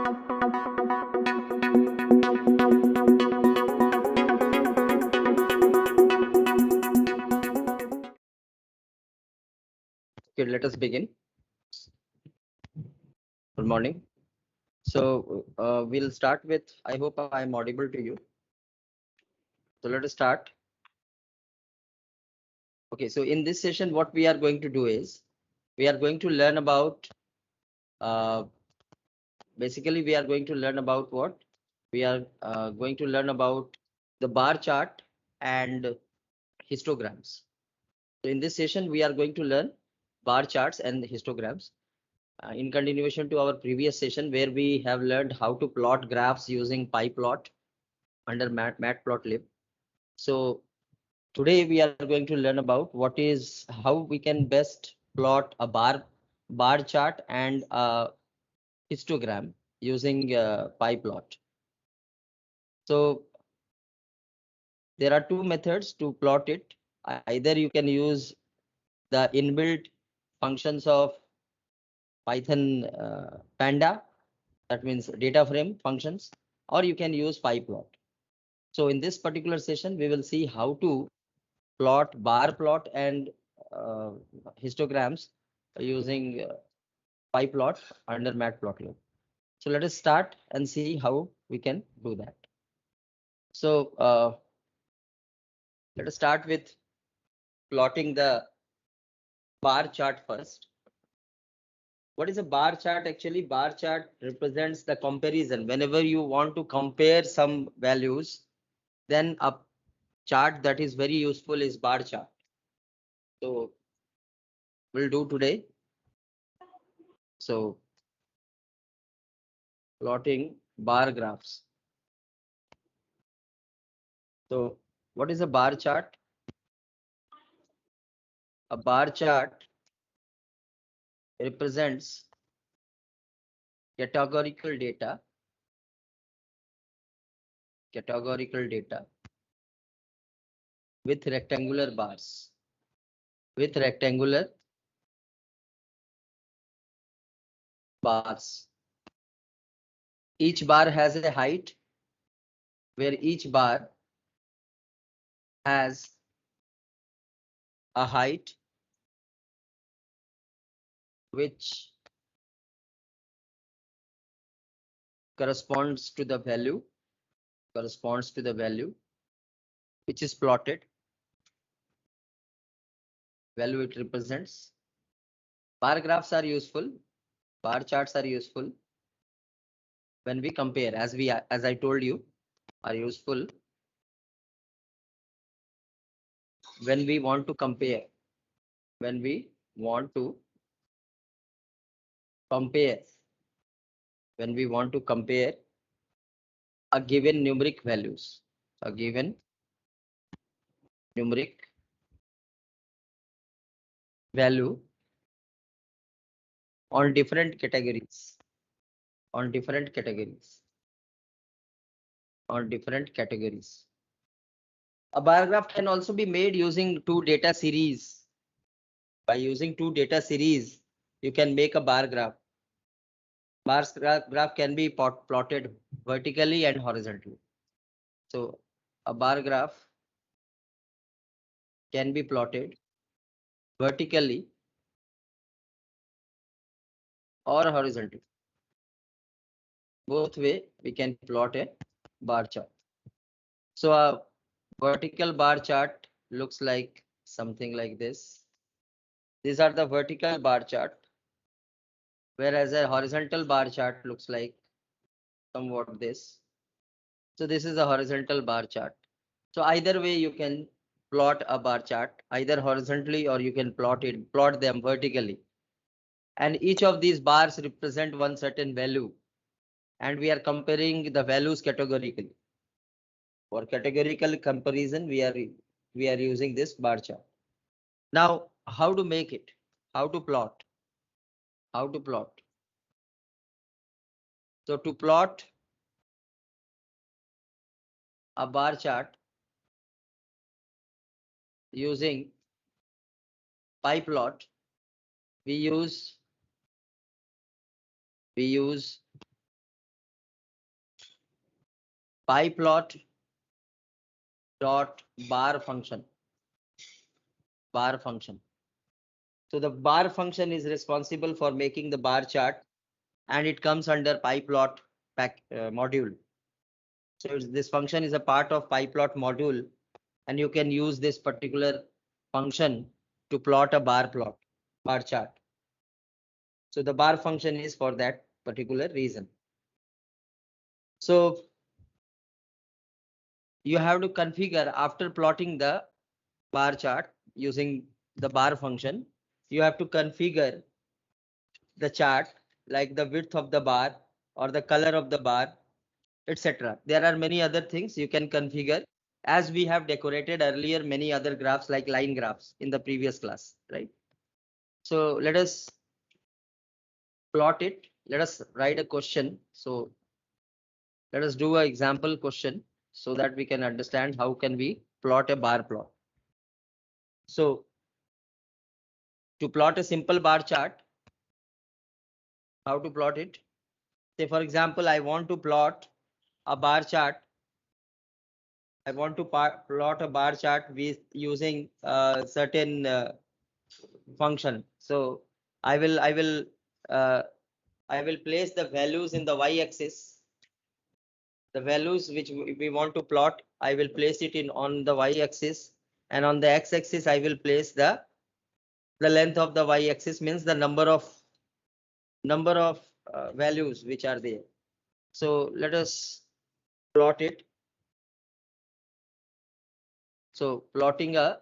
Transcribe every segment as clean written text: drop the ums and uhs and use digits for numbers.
Okay, let us begin. Good morning. So we'll start with, I hope I am audible to you. So let us start. Okay, so in this session, what we are going to do is, we are going to learn about, uh, basically we are going to learn about what? We are going to learn about the bar chart and histograms. So in this session, we are going to learn bar charts and histograms. In continuation to our previous session where we have learned how to plot graphs using PyPlot under Matplotlib. So today we are going to learn about how we can best plot a bar chart and a histogram using PyPlot. So there are two methods to plot it. Either you can use the inbuilt functions of Python Panda, that means data frame functions, or you can use PyPlot. So in this particular session, we will see how to plot bar plot and uh, histograms using PyPlot under Matplotlib. So let us start and see how we can do that. So let us start with plotting the bar chart first. What is a bar chart? Actually, bar chart represents the comparison. Whenever you want to compare some values, then a chart that is very useful is bar chart. So we'll do today. So plotting bar graphs. So what is a bar chart? A bar chart represents categorical data with rectangular bars. With rectangular bars. Each bar has a height where each bar has a height which corresponds to the value which is plotted, value it represents. Bar graphs are useful, bar charts are useful when we compare, as I told you, are useful when we want to compare, when we want to compare, when we want to compare a given numeric values, a given numeric value on different categories, on different categories, on different categories. A bar graph can also be made using two data series. By using two data series, you can make a bar graph. Bar graph can be plotted vertically and horizontally. So a bar graph can be plotted vertically or horizontally. Both way we can plot a bar chart. So a vertical bar chart looks like something like this. These are the vertical bar chart, whereas a horizontal bar chart looks like somewhat this. So this is a horizontal bar chart. So either way you can plot a bar chart, either horizontally or you can plot them vertically. And each of these bars represent one certain value. And we are comparing the values categorically. For categorical comparison, we are using this bar chart. Now, how to make it? How to plot? How to plot? So to plot a bar chart using PyPlot, we use pyplot dot bar function. Bar function. So the bar function is responsible for making the bar chart, and it comes under pyplot module. So this function is a part of pyplot module, and you can use this particular function to plot a bar chart. So the bar function is for that particular reason. So you have to configure after plotting the bar chart using the bar function. You have to configure the chart like the width of the bar or the color of the bar, etc. There are many other things you can configure, as we have decorated earlier many other graphs like line graphs in the previous class, right? So let us plot it. Let us write a question. So let us do an example question so that we can understand how can we plot a bar plot. So to plot a simple bar chart, how to plot it? Say for example, I want to plot a bar chart. I want to plot a bar chart with using a certain function. So uh, I will place the values in the y-axis. The values which we want to plot, I will place it in on the y-axis, and on the x-axis I will place the length of the y-axis, means the number of values which are there. So let us plot it. So plotting a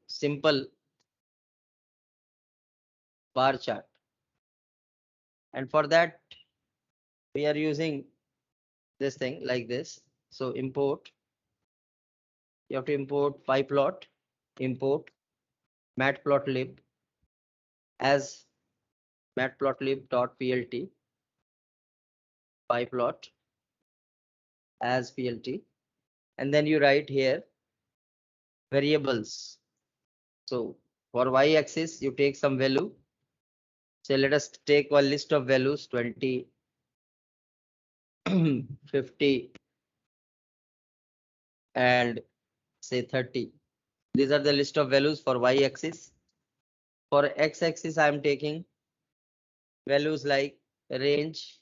simple bar chart, and for that we are using this thing like this. So import, you have to import pyplot, import matplotlib as matplotlib.plt, pyplot as plt, and then you write here variables. So for y-axis you take some value. So let us take one list of values 20, 50, and say 30. These are the list of values for y-axis. For x-axis I am taking values like range,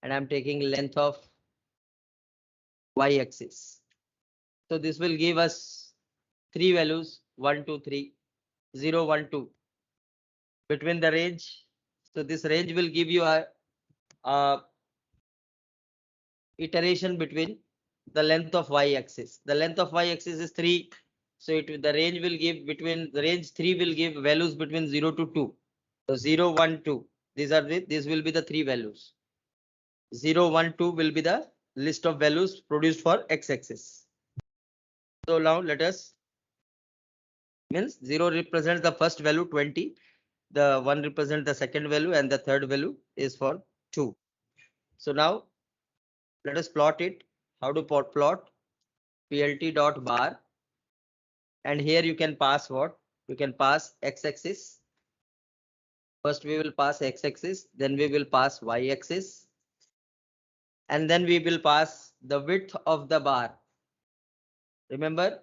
and I'm taking length of y-axis. So this will give us three values 1, 2, 3, 0, 1, 2 between the range. So this range will give you a iteration between the length of y-axis. The length of y-axis is 3. So the range will give between the range 3 will give values between 0 to 2. So 0, 1, 2. These will be the three values. 0, 1, 2 will be the list of values produced for x-axis. So now let us, means 0 represents the first value 20, the 1 represents the second value, and the third value is for 2. So now let us plot it. How to plot? Plt dot bar, and here you can pass what? You can pass x-axis. First we will pass x-axis, then we will pass y-axis, and then we will pass the width of the bar. Remember,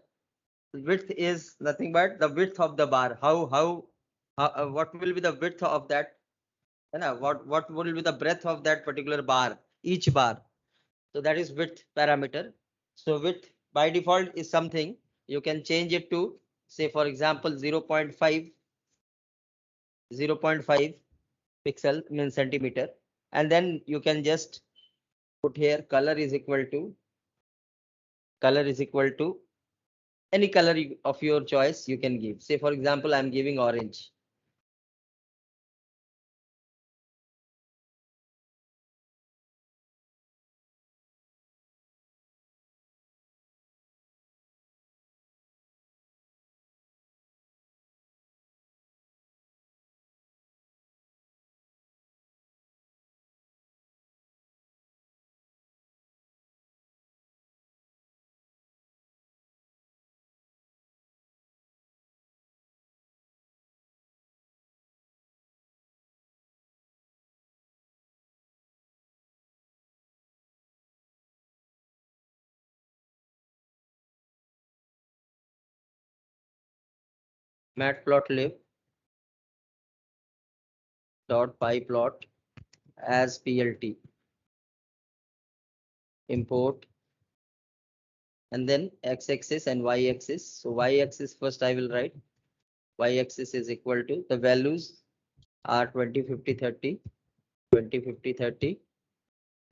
width is nothing but the width of the bar. What will be the width of that? What will be the breadth of that particular bar, each bar? So that is width parameter. So width by default is something you can change it to, say for example 0.5 pixel, means centimeter, and then you can just put here color is equal to any color of your choice you can give. Say for example I'm giving orange. matplotlib dot pyplot as plt, import, and then x-axis and y-axis. So y-axis first I will write. Y-axis is equal to, the values are 20, 50, 30, 20, 50, 30.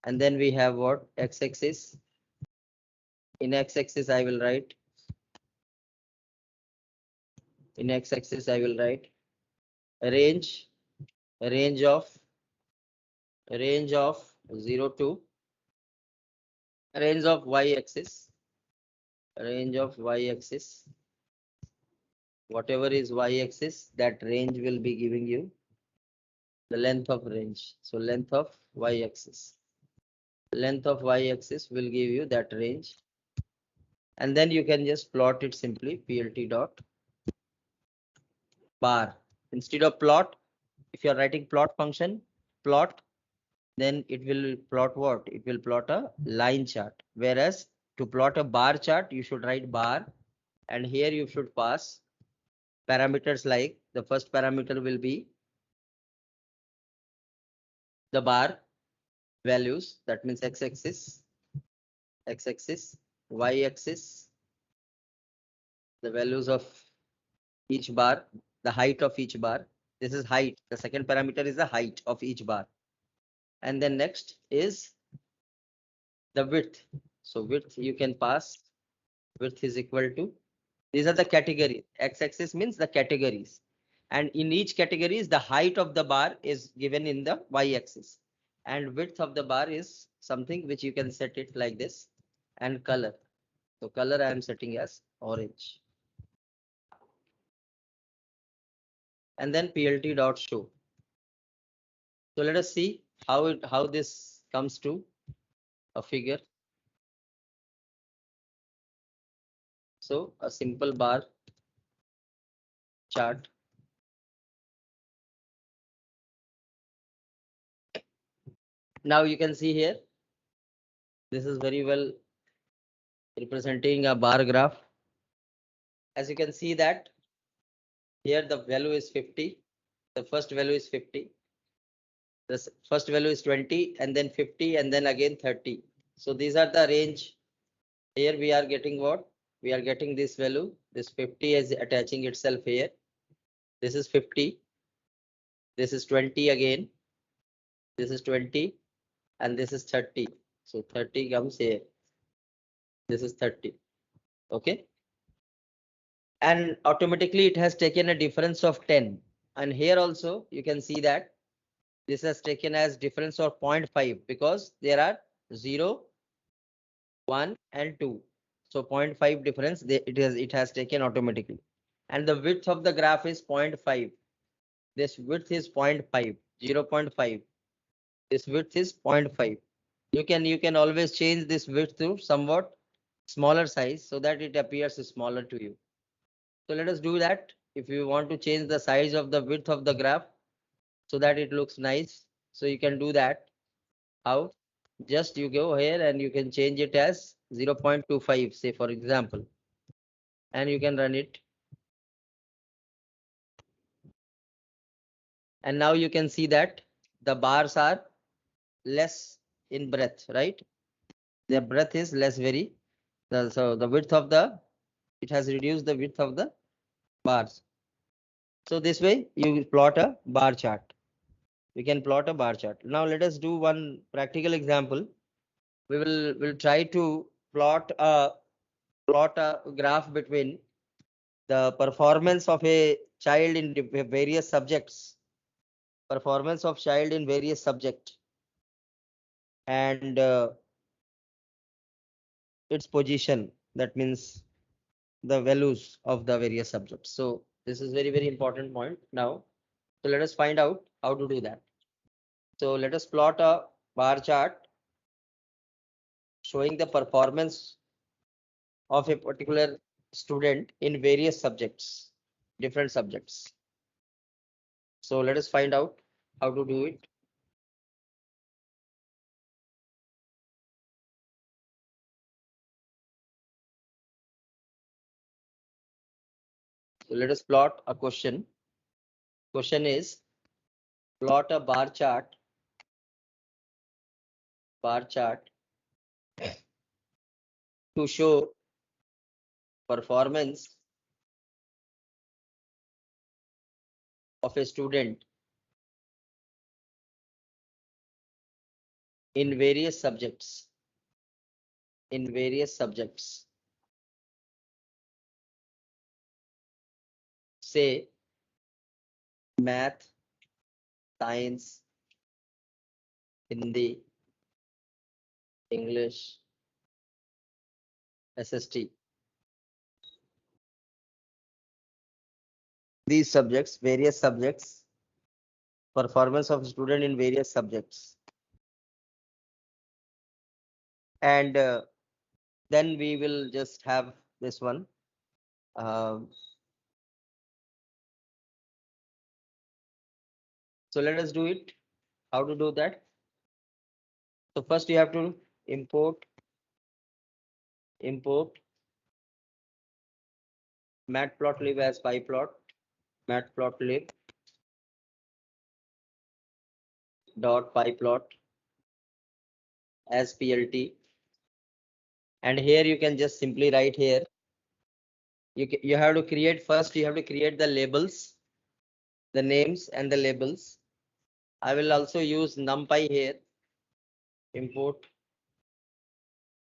And then we have what? X-axis. In x-axis I will write. In x-axis I will write range, range of 0 to range of y-axis, range of y-axis. Whatever is y-axis, that range will be giving you the length of range. So length of y-axis. Length of y-axis will give you that range. And then you can just plot it simply, plt dot bar. Instead of plot, if you are writing plot function, plot, then it will plot what? It will plot a line chart. Whereas to plot a bar chart, you should write bar. And here you should pass parameters like the first parameter will be the bar values. That means x-axis, x-axis, y-axis, the values of each bar, the height of each bar. This is height. The second parameter is the height of each bar. And then next is the width. So width you can pass. Width is equal to, these are the categories. X-axis means the categories. And in each categories, the height of the bar is given in the y-axis. And width of the bar is something which you can set it like this. And color. So color I am setting as orange. And then plt dot show. So let us see how this comes to a figure. So a simple bar chart. Now you can see here, this is very well representing a bar graph. As you can see that here the value is 50. The first value is 50. The first value is 20 and then 50 and then again 30. So these are the range. Here we are getting what? We are getting this value. This 50 is attaching itself here. This is 50. This is 20 again. This is 20 and this is 30. So 30 comes here. This is 30. Okay. And automatically it has taken a difference of 10. And here also you can see that this has taken as difference of 0.5 because there are 0, 1 and 2. So 0.5 difference it has taken automatically. And the width of the graph is 0.5. This width is 0.5, 0.5. This width is 0.5. You can always change this width to somewhat smaller size so that it appears smaller to you. So let us do that. If you want to change the size of the width of the graph so that it looks nice, so you can do that. How? Just you go here and you can change it as 0.25, say for example, and you can run it. And now you can see that the bars are less in breadth, right? Their breadth is less very. So the width of it has reduced the width of the bars. So this way you plot a bar chart. We can plot a bar chart. Now let us do one practical example. We'll try to plot a graph between the performance of a child in various subjects, performance of child in various subject, and its position. That means the values of the various subjects. So this is very important point now. So let us find out how to do that. So let us plot a bar chart showing the performance of a particular student in various subjects, different subjects. So let us find out how to do it. So let us plot a question. Question is plot a bar chart to show performance of a student in various subjects. Say math, science, Hindi, English, SST. These subjects, various subjects, performance of student in various subjects. And then we will just have this one. So let us do it. How to do that? So first you have to import matplotlib as pyplot, matplotlib dot pyplot as plt, and here you can just simply write here. You have to create first. You have to create the labels, the names and the labels. I will also use numpy here. Import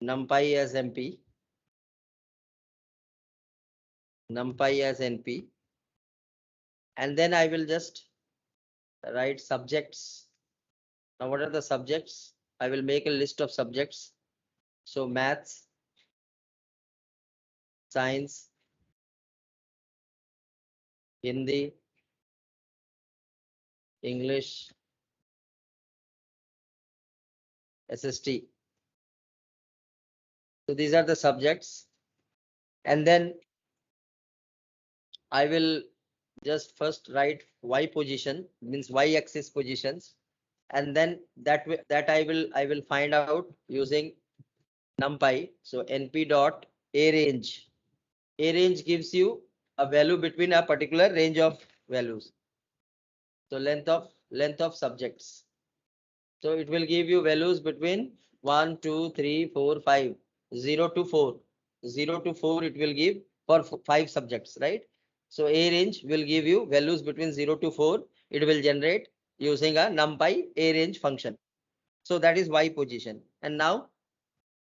numpy as np, numpy as np, and then I will just write subjects. Now what are the subjects? I will make a list of subjects. So maths, science, Hindi, English, SST. So these are the subjects. And then I will just first write y position, means y axis positions, and then that I will find out using numpy. So np dot a range. A range gives you a value between a particular range of values. So length of subjects. So it will give you values between 1, 2, 3, 4, 5, 0 to 4. 0 to 4 it will give for 5 subjects, right? So A range will give you values between 0 to 4. It will generate using a numpy A range function. So that is Y position. And now,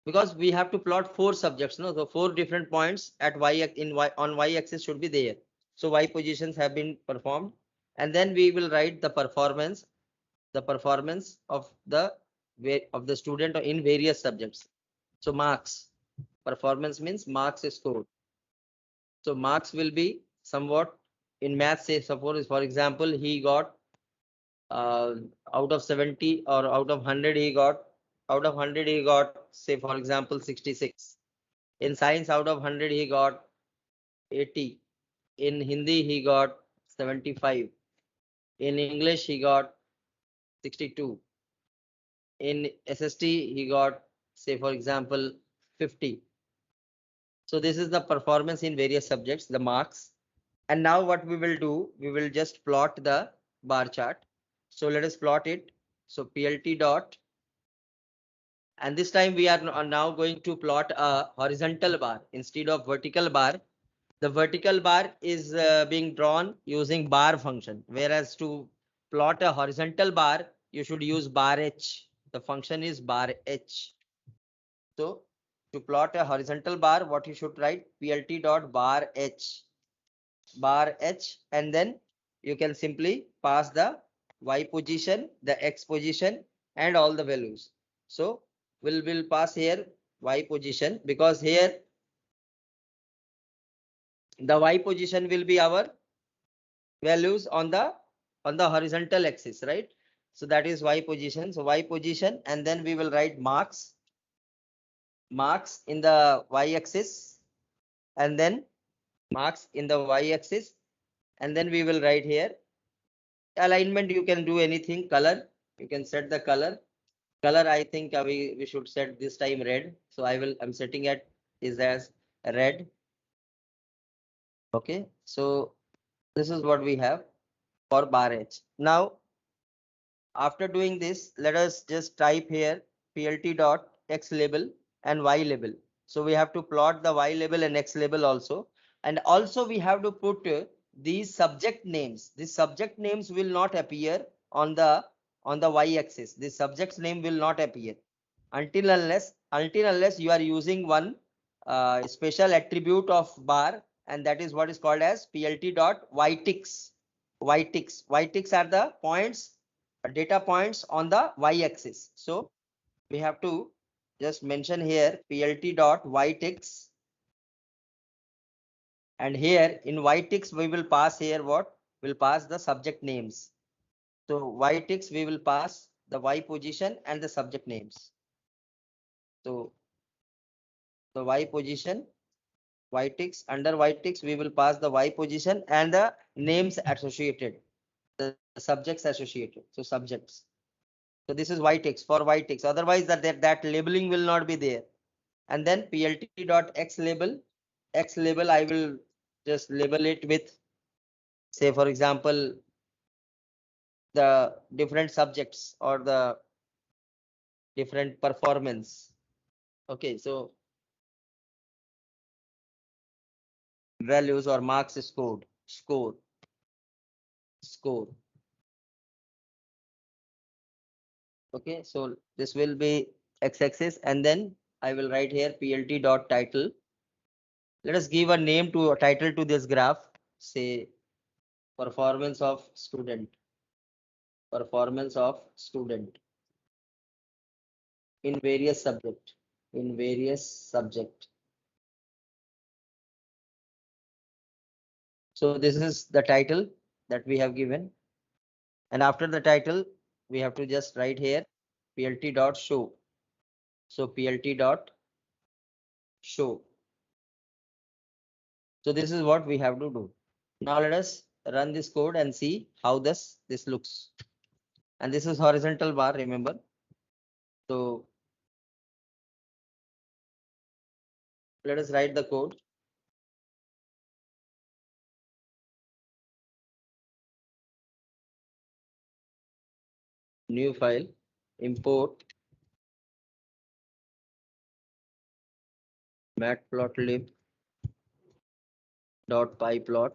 because we have to plot 4 subjects, no, so 4 different points at on Y axis should be there. So Y positions have been performed, and then we will write the performance of the student in various subjects. So marks, performance means marks scored. So marks will be somewhat in math. Say suppose for example he got uh, out of 70 or out of 100 he got say for example 66. In science out of 100 he got 80. In Hindi he got 75. In English he got 62. In SST he got say for example 50. So this is the performance in various subjects, the marks. And now what we will do, we will just plot the bar chart. So let us plot it. So plt dot, and this time we are now going to plot a horizontal bar instead of vertical bar. The vertical bar is being drawn using bar function, whereas to plot a horizontal bar, you should use bar h. The function is bar h. So to plot a horizontal bar, what you should write plt dot bar h, and then you can simply pass the y position, the x position, and all the values. So we'll pass here y position, because here the y position will be our values on the horizontal axis, right? So that is y position. So y position, and then we will write marks in the y axis, and then marks in the y axis, and then we will write here alignment. You can do anything. Color, you can set the color. I think we should set this time red. So I'm setting it is as red. Okay, so this is what we have for bar h. Now, after doing this, let us just type here plt dot x label and y label. So we have to plot the y label and x label also. And also we have to put these subject names. These subject names will not appear on the y axis. This subject's name will not appear until unless you are using one special attribute of bar, and that is what is called as plt dot yticks. Yticks are the points, data points on the y-axis. So we have to just mention here plt dot yticks, and here in yticks we will pass here what? Will pass the subject names. So yticks we will pass the y position and the subject names. So the y position, yticks, under yticks we will pass the y position and the names associated, the subjects associated. So subjects. So this is yticks for yticks. Otherwise that labeling will not be there. And then plt dot x label. X label I will just label it with, say for example, the different subjects or the different performance. Okay, so values or marks scored, score. Okay, so this will be x-axis, and then I will write here plt dot title. Let us give a name to a title to this graph. Say performance of student. Performance of student in various subject. In various subject. So this is the title that we have given, and after the title we have to just write here plt dot show. So plt dot show. So this is what we have to do. Now let us run this code and see how this looks. And this is horizontal bar, remember. So let us write the code. New file, import matplotlib dot pyplot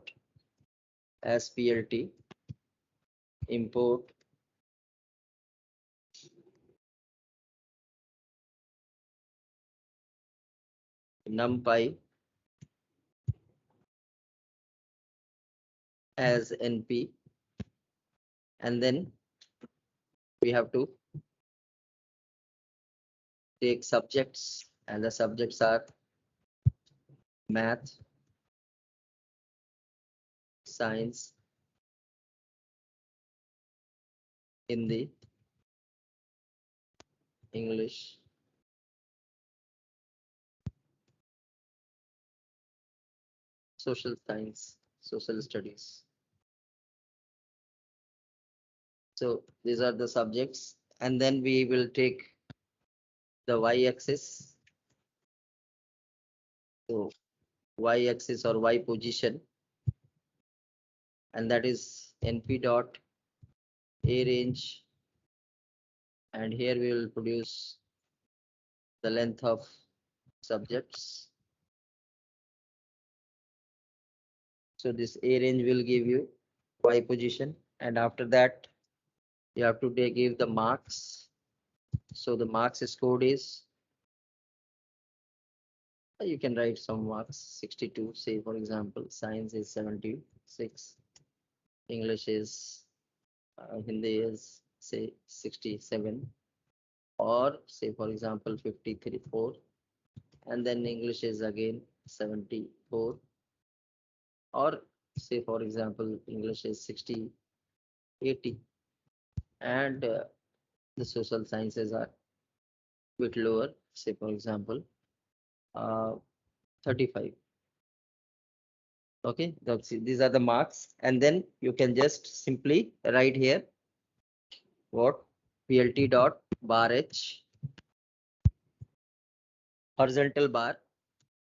as plt, import numpy as np, and then we have to take subjects, and the subjects are math, science, Hindi, English, social science, social studies. So these are the subjects, and then we will take the y-axis. So y-axis or y position, and that is np dot a range, and here we will produce the length of subjects. So this a range will give you y position, and after that you have to give the marks. So the marks scored is, you can write some marks 62, say for example, science is 76, English is Hindi is say 67, or say for example 53 4, and then English is again 74, or say for example English is 60 80, and the social sciences are bit lower, say for example 35. Okay, these are the marks, and then you can just simply write here what plt dot bar h, horizontal bar,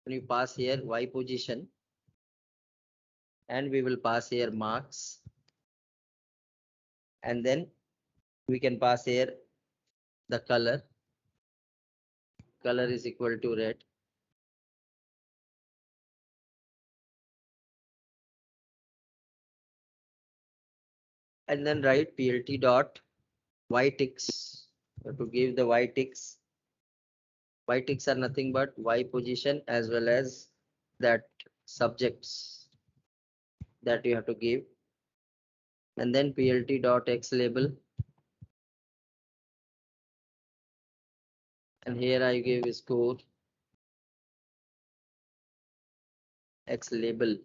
when you pass here y position, and we will pass here marks, and then we can pass here the color. Color is equal to red. And then write plt dot y ticks. To give the y ticks. Y ticks are nothing but y position as well as that subjects that you have to give. And then plt dot x label. And here I give score x label.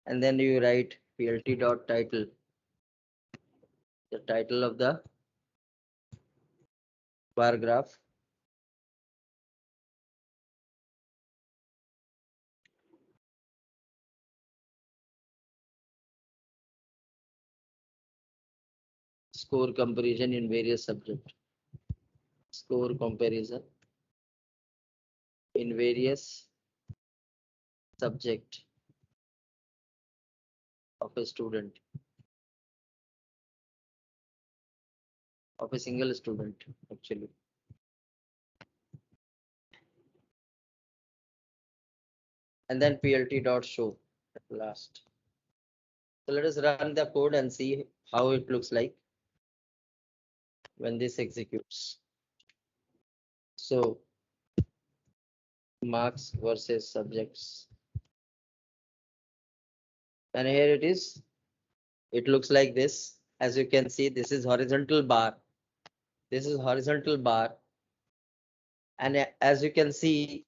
And then you write plt dot title, the title of the bar graph. Score comparison in various subjects. Score comparison in various subject of a student, of a single student actually. And then plt dot show at last. So let us run the code and see how it looks like when this executes. So marks versus subjects. And here it is. It looks like this. As you can see, this is horizontal bar. This is horizontal bar. And as you can see,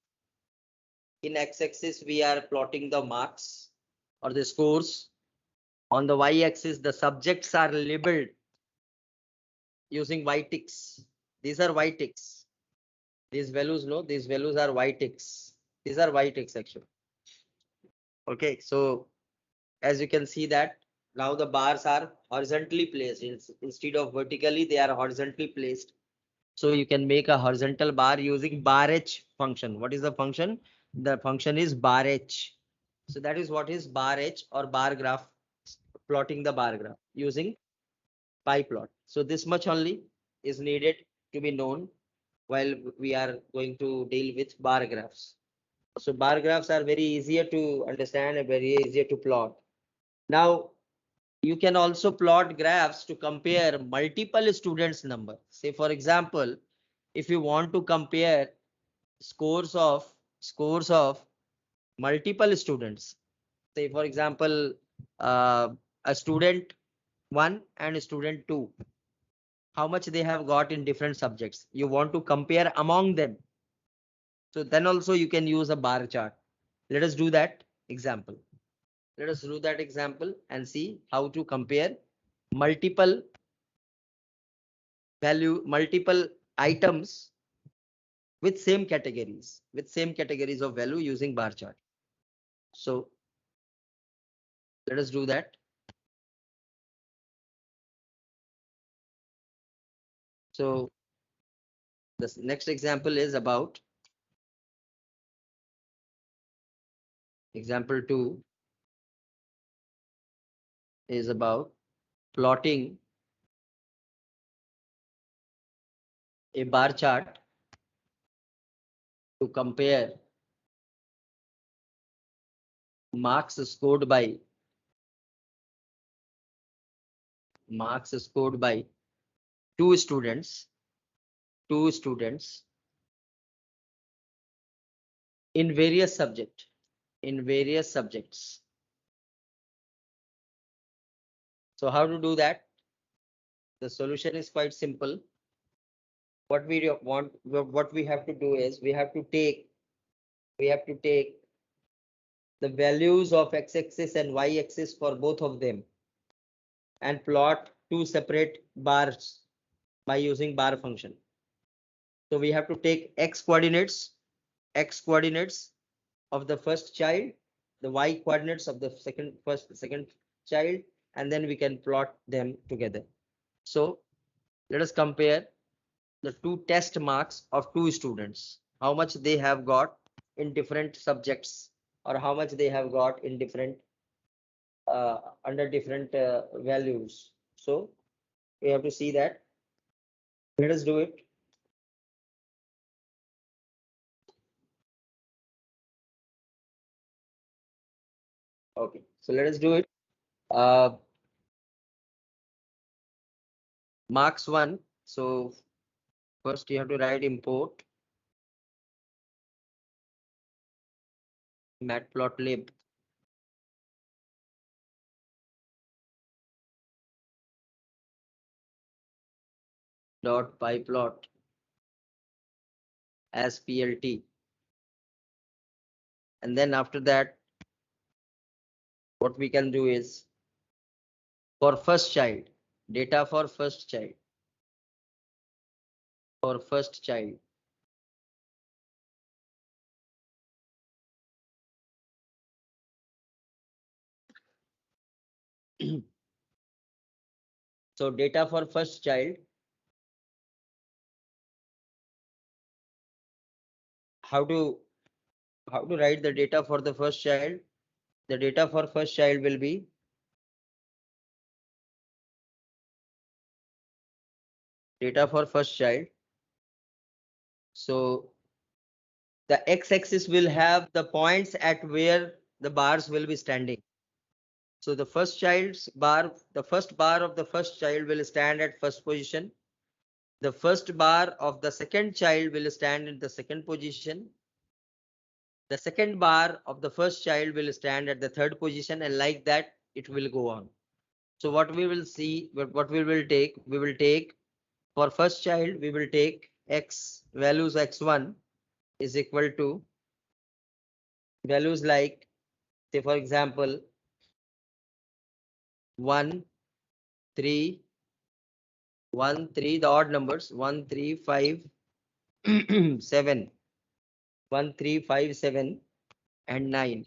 in x-axis, we are plotting the marks or the scores. On the y-axis, the subjects are labeled using y ticks. These are y ticks. These values, no, these values are y ticks. These are y ticks actually. Okay, so as you can see that now the bars are horizontally placed. Instead of vertically, they are horizontally placed. So you can make a horizontal bar using bar h function. What is the function? The function is bar h. So that is what is bar h or bar graph, plotting the bar graph using pie plot. So this much only is needed to be known while we are going to deal with bar graphs. So bar graphs are very easier to understand and very easier to plot. Now you can also plot graphs to compare multiple students number. Say for example, if you want to compare scores of multiple students, say for example, a student 1 and a student 2, how much they have got in different subjects, you want to compare among them, so then also you can use a bar chart. Let us do that example. Let us do that example and see how to compare multiple multiple items with same categories of value using bar chart. So let us do that. So this next example is about example 2 is about plotting a bar chart to compare marks scored by two students in various subjects. So how to do that? The solution is quite simple. What we have to do is we have to take the values of x-axis and y-axis for both of them and plot two separate bars by using bar function. So we have to take x coordinates of the first child, the y coordinates of the second child, and then we can plot them together. So let us compare the two test marks of two students. how much they have got in different subjects, or how much they have got in different under different values. So we have to see that. Let us do it. Okay, so let us do it. Uh, marks 1. So first you have to write import matplotlib dot pyplot as plt, and then after that what we can do is for first child, data for first child, for first child. So data for first child, how to write the data for the first child? The data for first child will be data for first child. So the x-axis will have the points at where the bars will be standing. So the first child's bar, the first bar of the first child will stand at first position. The first bar of the second child will stand in the second position. The second bar of the first child will stand at the third position, and like that it will go on. So what we will see, what we will take for first child, we will take x values x1 is equal to values like, say for example, 1, 3, 1, 3, the odd numbers, 1, 3, 5, 7, 1, 3, 5, 7, and 9.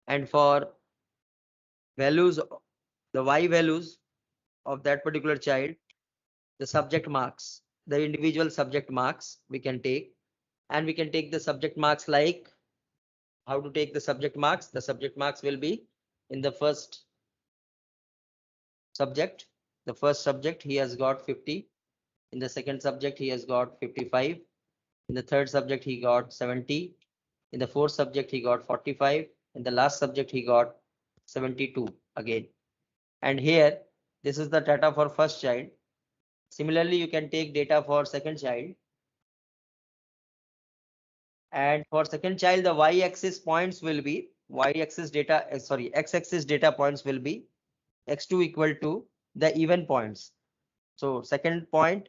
And for values, the y values of that particular child, the subject marks, the individual subject marks we can take, and we can take the subject marks like, how to take the subject marks? The subject marks will be in the first subject. The first subject he has got 50. In the second subject he has got 55. In the third subject he got 70. In the fourth subject he got 45. In the last subject he got 72 again. And here this is the data for first child. Similarly, you can take data for second child. And for second child, the y-axis points will be y-axis data, sorry, x-axis data points will be x2 equal to the even points. So second point,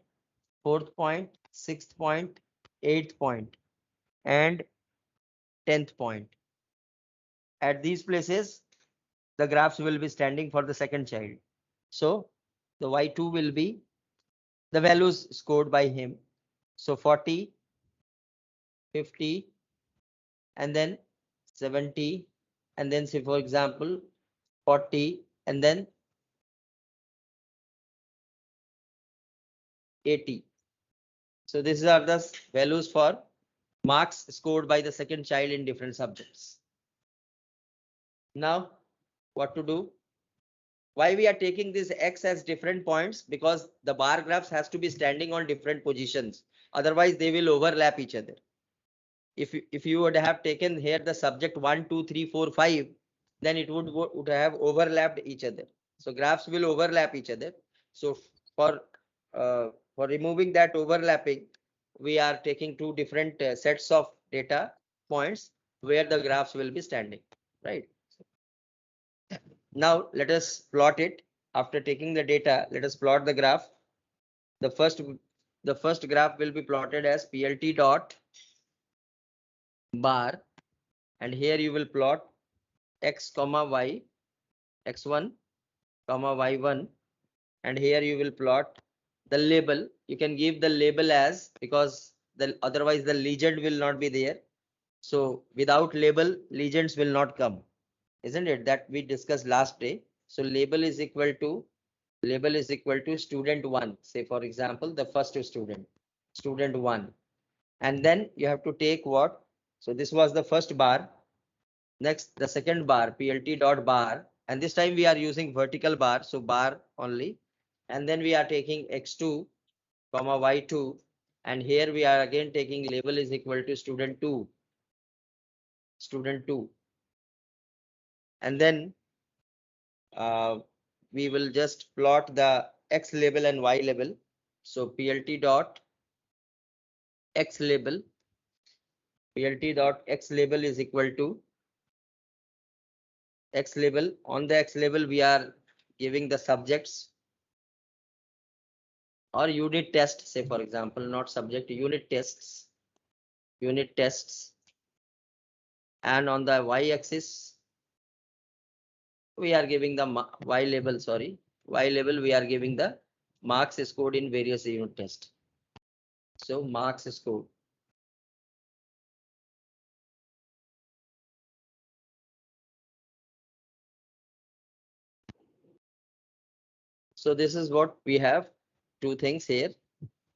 fourth point, sixth point, eighth point, and 10th point. At these places, the graphs will be standing for the second child. So the y2 will be the values scored by him. So 40, 50, and then 70, and then say for example 40, and then 80. So these are the values for marks scored by the second child in different subjects. Now what to do? Why we are taking this x as different points? Because the bar graphs has to be standing on different positions, otherwise they will overlap each other. If you would have taken here the subject 1, 2, 3, 4, 5, then it would have overlapped each other. So graphs will overlap each other. So for removing that overlapping, we are taking two different sets of data points where the graphs will be standing, right? Now let us plot it. After taking the data, let us plot the graph. The first graph will be plotted as plt dot bar, and here you will plot x comma y, x1 comma y1, and here you will plot the label. You can give the label as, because otherwise the legend will not be there. So without label, legends will not come, isn't it? That we discussed last day. So label is equal to student 1. Say for example, the first student 1. And then you have to take what? So this was the first bar. Next, the second bar, plt dot bar. And this time we are using vertical bar, so bar only. And then we are taking x2, comma y2. And here we are again taking label is equal to student2, student2. And then we will just plot the x label and y label. So plt dot x label, plt dot x label is equal to x label. On the x label, we are giving the subjects or unit test, say for example, not subject, unit tests, unit tests. And on the y axis, we are giving the y label, sorry, y label, we are giving the marks scored in various unit tests. So marks scored. So this is what we have, two things here,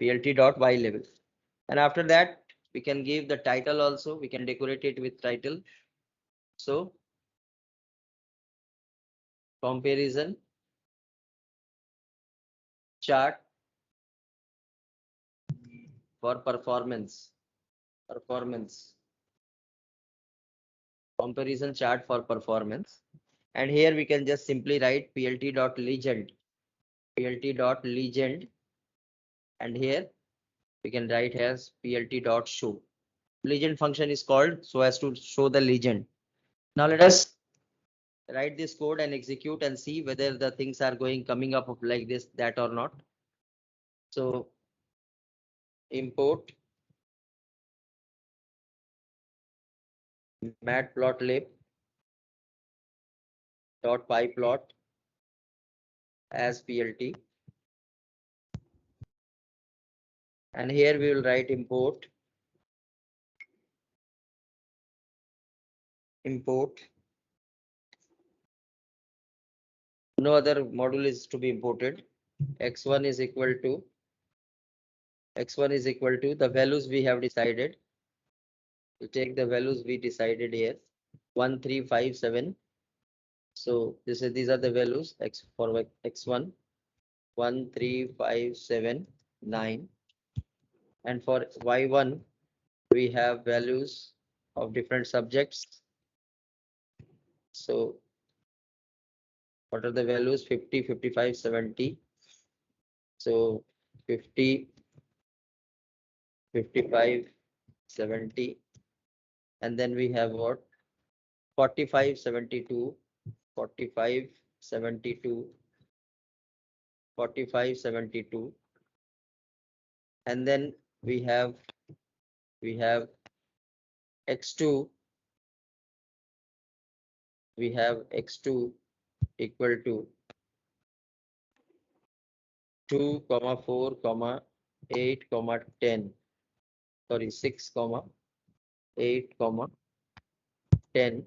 plt dot y label. And after that, we can give the title also, we can decorate it with title. So comparison chart for performance, comparison chart for performance. And here we can just simply write plt dot legend, plt dot legend. And here we can write as plt dot show. Legend function is called so as to show the legend. Now let us write this code and execute and see whether the things are coming up like this, that or not. So import matplotlib dot pyplot as plt. And here we will write import no other module is to be imported. X1 is equal to the values we have decided. We take the values we decided here 1357. So these are the values x for x1 13579, and for y1 we have values of different subjects. So what are the values? 50, 55, 70. So 50, 55, 70. And then we have what? 45, 72, 45, 72, 45, 72. And then we have x2, equal to 2, 4, 8, 10. Sorry, 6, 8, 10.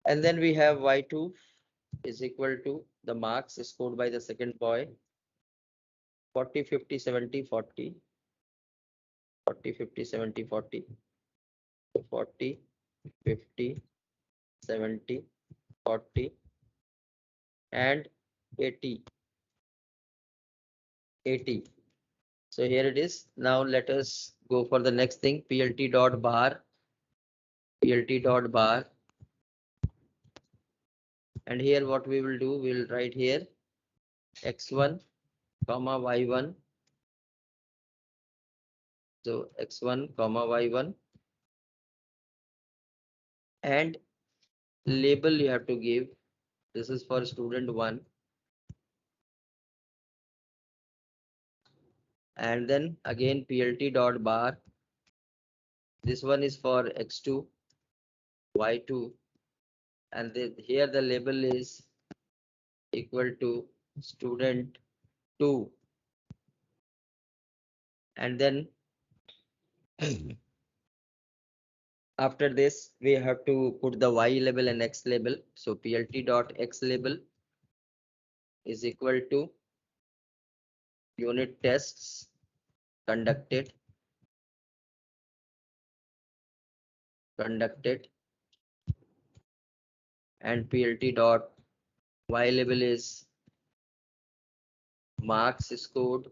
And then we have y2 is equal to the marks scored by the second boy 40, 50, 70, 40, 40, 50, 70, 40, 40, 50, 70, 40, and 80. So here it is. Now let us go for the next thing, plt dot bar, and here what we will do, we'll write here x1, comma y1. So x1, comma y1, and label you have to give. This is for student 1. And then again plt dot bar. This one is for x2, y2, and here the label is equal to student 2. And then after this we have to put the y label and x label. So plt dot x label is equal to unit tests conducted. conducted, and PLT dot Y label is marks scored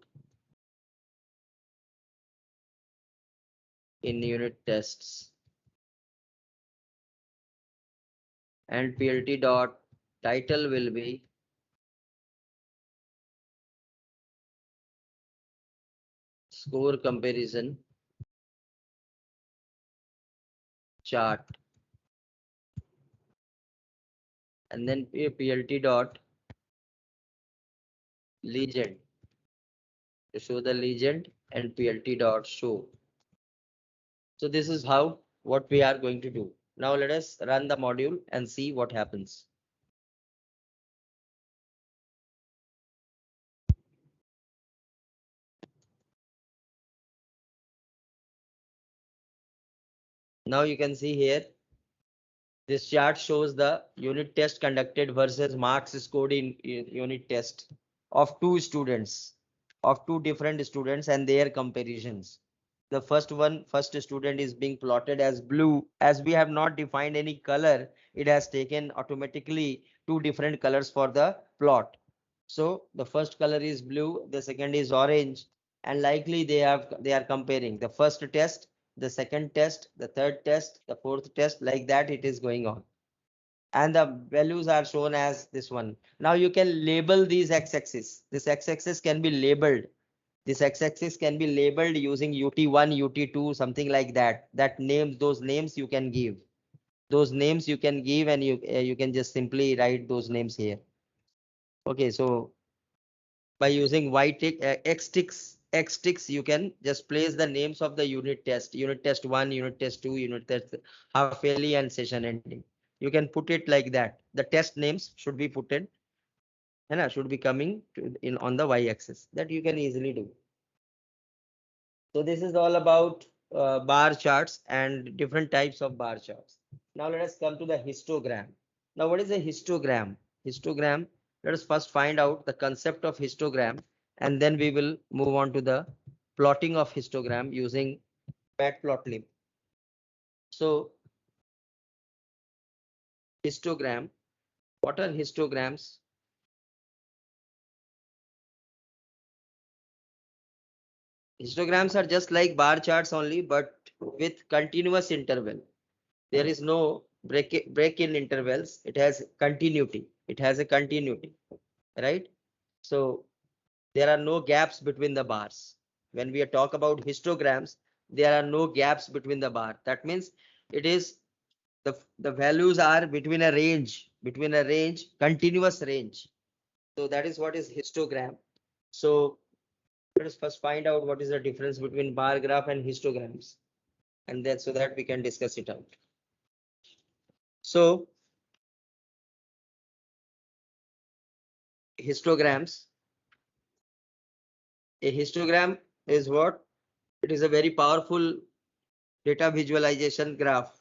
in unit tests, and PLT dot title will be score comparison chart, and then PLT dot legend to show the legend, and PLT dot show. So this is how what we are going to do. Now let us run the module and see what happens. Now you can see here, this chart shows the unit test conducted versus marks scored in unit test of two different students and their comparisons. The first student is being plotted as blue. As we have not defined any color, it has taken automatically two different colors for the plot. So the first color is blue, the second is orange, and likely they are comparing the first test, the second test, the third test, the fourth test, like that it is going on. And the values are shown as this one. Now you can label these x-axis. This x-axis can be labeled. This x-axis can be labeled using UT1, UT2, something like that. Those names you can give. Those names you can give, and you can just simply write those names here. Okay, so by using x ticks, you can just place the names of the unit test 1, unit test 2, unit test half yearly, and session ending. You can put it like that. The test names should be put in and should be coming in on the y-axis. That you can easily do. So this is all about bar charts and different types of bar charts. Now let us come to the histogram. Now what is a histogram? Histogram, let us first find out the concept of histogram, and then we will move on to the plotting of histogram using matplotlib. So histogram, what are histograms? Histograms are just like bar charts only, but with continuous interval. There is no break in intervals. It has continuity. It has a continuity, right? So there are no gaps between the bars. When we talk about histograms, there are no gaps between the bar. That means it is the values are between a range, continuous range. So that is what is histogram. So let us first find out what is the difference between bar graph and histograms, and then so that we can discuss it out. So histograms, a histogram is what? It is a very powerful data visualization graph.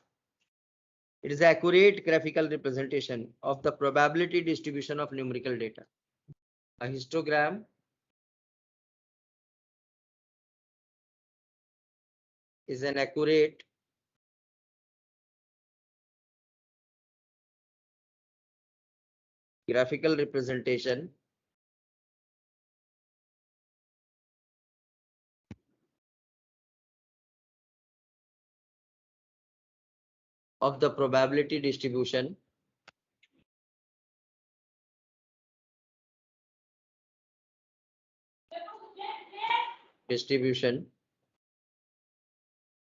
It is an accurate graphical representation of the probability distribution of numerical data. A histogram is an accurate graphical representation of the probability distribution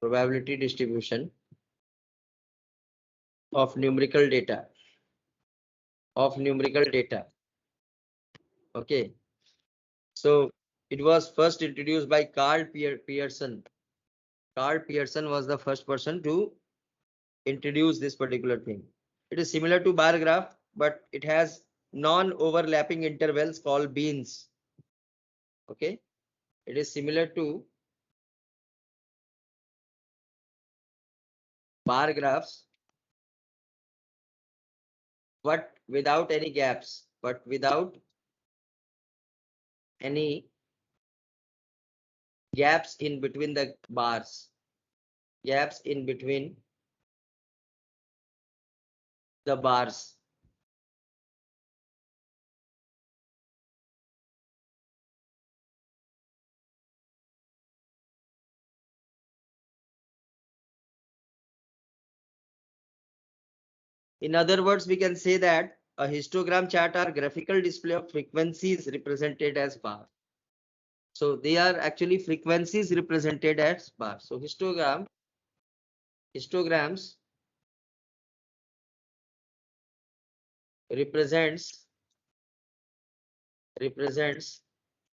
probability distribution of numerical data Okay, so it was first introduced by Carl Pearson. Carl Pearson was the first person to introduce this particular thing. It is similar to bar graph, but it has non-overlapping intervals called beans. Okay, it is similar to bar graphs, but without any gaps, any gaps in between the bars, gaps in between the bars. In other words, we can say that a histogram chart are graphical display of frequencies represented as bar. So they are actually frequencies represented as bars. So histograms represents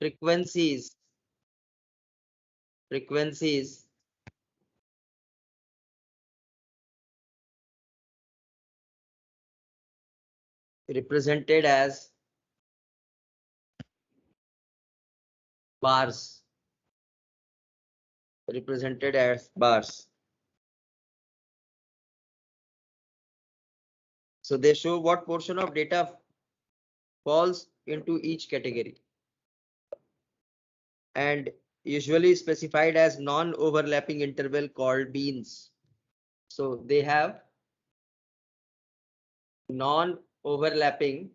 frequencies represented as bars. So they show what portion of data falls into each category and usually specified as non-overlapping interval called beans. So they have non-overlapping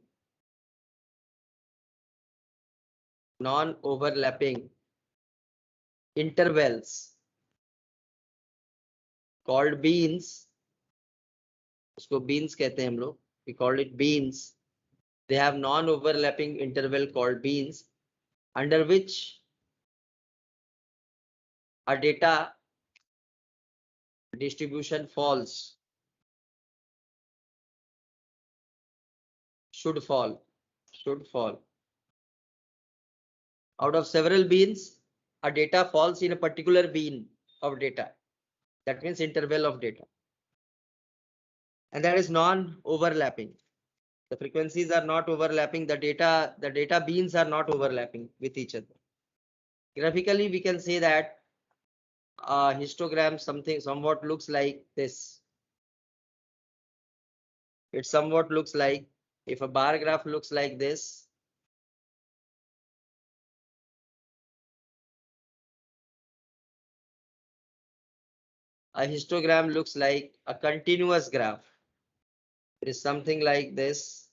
intervals called beans. उसको beans कहते हैं हम लोग. We call it beans. They have non-overlapping interval called beans, under which a data distribution falls, should fall. Out of several beans, a data falls in a particular bean of data. That means interval of data. And that is non-overlapping. The frequencies are not overlapping. The data beans are not overlapping with each other. Graphically, we can say that a histogram somewhat looks like this. It somewhat looks like, if a bar graph looks like this, a histogram looks like a continuous graph. It is something like this.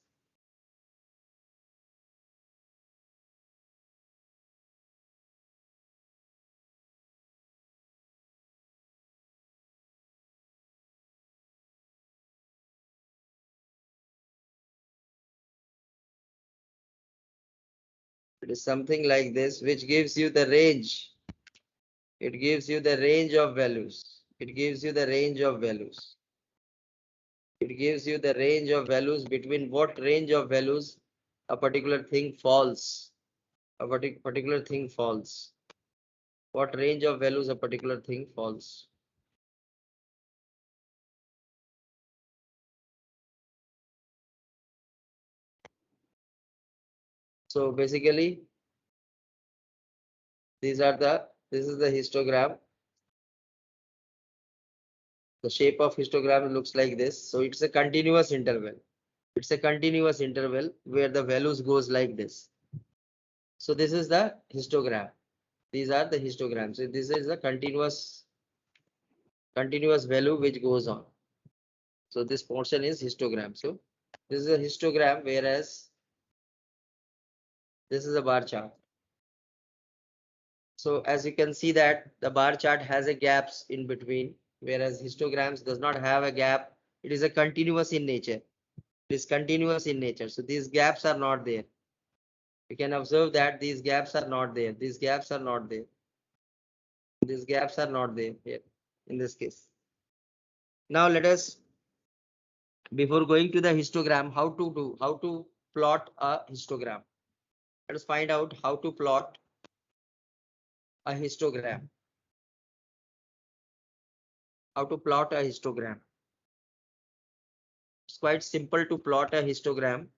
It is something like this, which gives you the range. It gives you the range of values. It gives you the range of values. It gives you the range of values, between what range of values a particular thing falls. Particular thing falls. What range of values a particular thing falls. So basically, this is the histogram. The shape of histogram looks like this. So it's a continuous interval. It's a continuous interval where the values goes like this. So this is the histogram. These are the histograms. So this is the continuous value which goes on. So this portion is histogram. So this is a histogram, whereas this is a bar chart. So as you can see that the bar chart has a gaps in between, whereas histograms does not have a gap. It is a continuous in nature. It is continuous in nature. So these gaps are not there. You can observe that these gaps are not there. These gaps are not there. These gaps are not there here in this case. Now let us, before going to the histogram, how to plot a histogram. Let us find out how to plot a histogram. How to plot a histogram. It's quite simple to plot a histogram.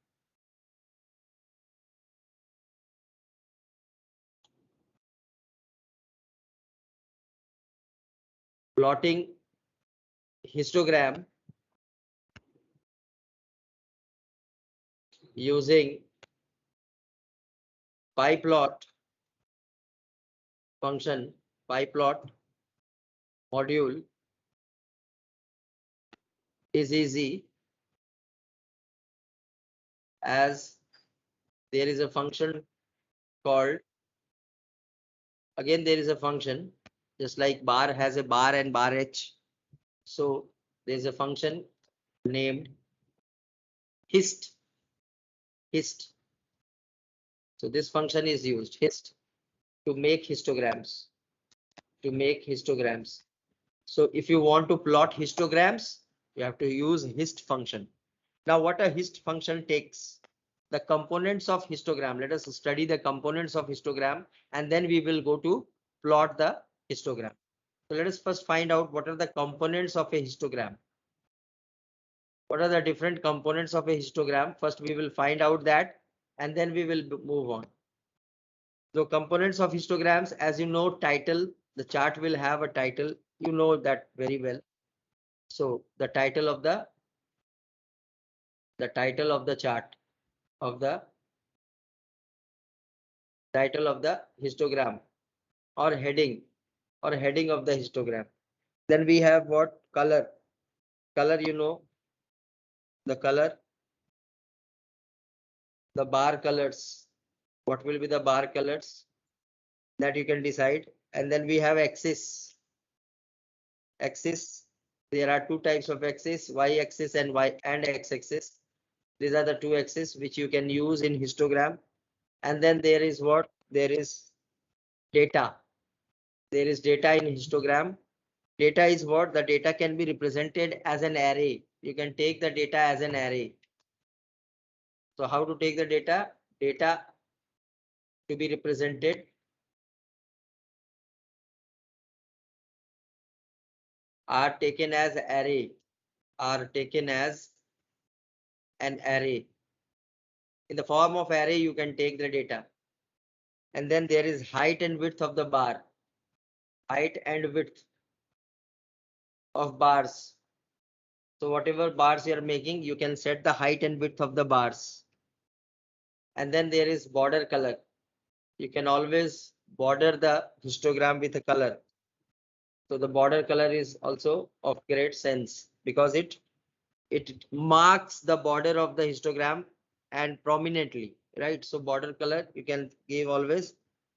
Plotting histogram using pyplot function, pyplot module is easy. as there is a function called, again there is a function, just like bar has a bar and bar h. So there is a function named hist. So this function is used, hist, to make histograms. So if you want to plot histograms, you have to use hist function. Now what a hist function takes, the components of histogram. Let us study the components of histogram and then we will go to plot the histogram. So let us first find out what are the components of a histogram. What are the different components of a histogram? First we will find out that and then we will move on. So components of histograms, as you know, title, the chart will have a title, you know that very well. So the title of the chart, of the title of the histogram, or heading of the histogram. Then we have what? Color. You know the color, the bar colors. What will be the bar colors? That you can decide. And then we have axis. There are two types of axis, y axis and x axis. These are the two axes which you can use in histogram. And then there is what? There is data. There is data in histogram. Data is what? The data can be represented as an array. You can take the data as an array. So how to take the data? Data to be represented are taken as array, are taken as an array. In the form of array, you can take the data. And then there is height and width of the bar. Height and width of bars. So whatever bars you are making, you can set the height and width of the bars. And then there is border color. You can always border the histogram with a color. So the border color is also of great sense because it marks the border of the histogram and prominently, right? So border color you can give always.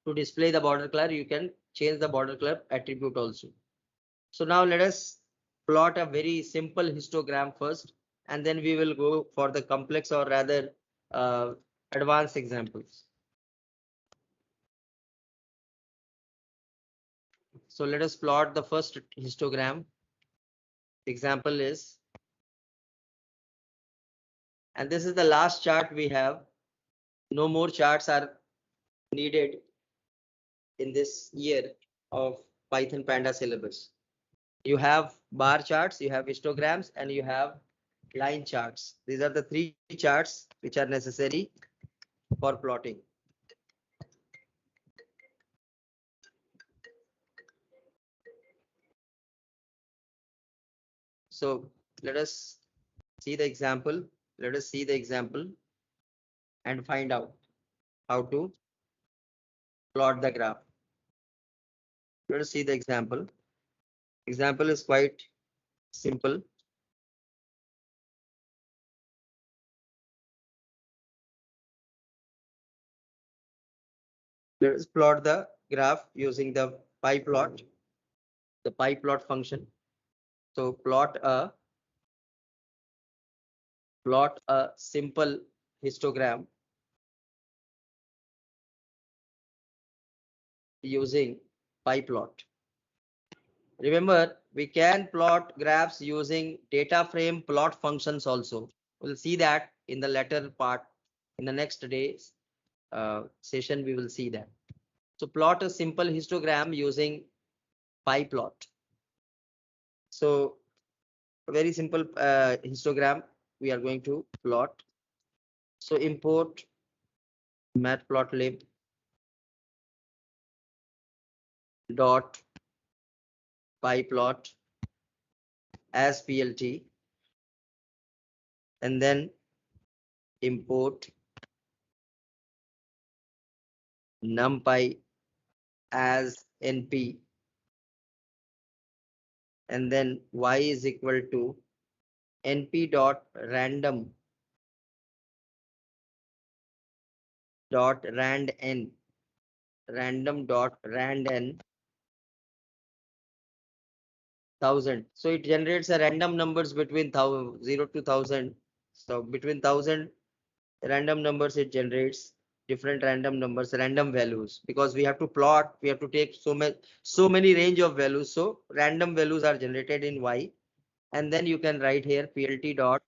To display the border color, you can change the border color attribute also. So now let us plot a very simple histogram first, and then we will go for the complex or rather advanced examples. So let us plot the first histogram. Example is, and this is the last chart we have. No more charts are needed in this year of Python Panda syllabus. You have bar charts, you have histograms, and you have line charts. These are the three charts which are necessary for plotting. So let us see the example. Let us see the example and find out how to plot the graph. Let us see the example. Example is quite simple. Let us plot the graph using the pyplot, the pyplot function. So plot a simple histogram using pyplot. Remember, we can plot graphs using data frame plot functions also. We'll see that in the latter part. In the next day's session, we will see that. So plot a simple histogram using pyplot. So a very simple histogram we are going to plot. So import matplotlib dot pyplot as plt, and then import numpy as np, and then y is equal to np dot random dot rand n, random dot rand n 1000. So it generates a random numbers between 0 to 1000. So between 1000 random numbers it generates different random numbers, random values, because we have to plot, we have to take so many range of values. So random values are generated in y, and then you can write here plt dot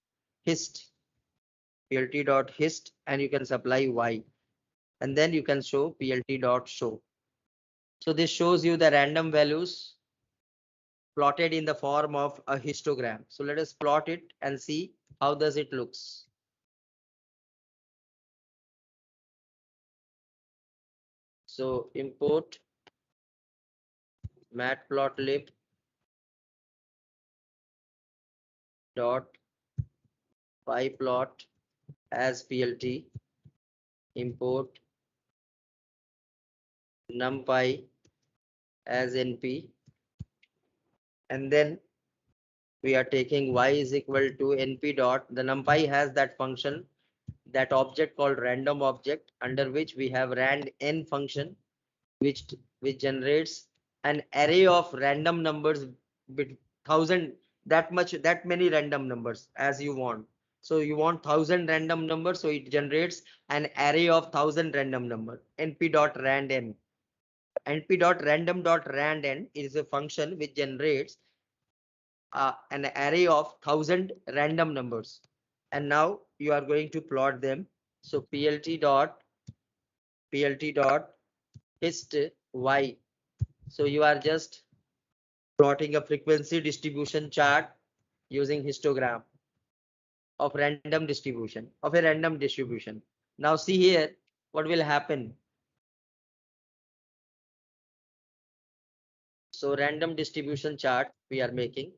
hist, plt dot hist, and you can supply y, and then you can show plt dot show. So this shows you the random values plotted in the form of a histogram. So let us plot it and see how does it looks. So import matplotlib dot pyplot as plt, import numpy as np, and then we are taking y is equal to np dot, the numpy has that function, that object called random object, under which we have rand n function, which which generates an array of random numbers with 1000, that many random numbers as you want. So you want 1000 random numbers, so it generates an array of 1000 random number, np dot rand n. np dot random dot rand n is a function which generates an array of 1000 random numbers, and now you are going to plot them. So plt dot hist y. So you are just plotting a frequency distribution chart using histogram of random distribution, of a random distribution. Now see here what will happen. So random distribution chart we are making.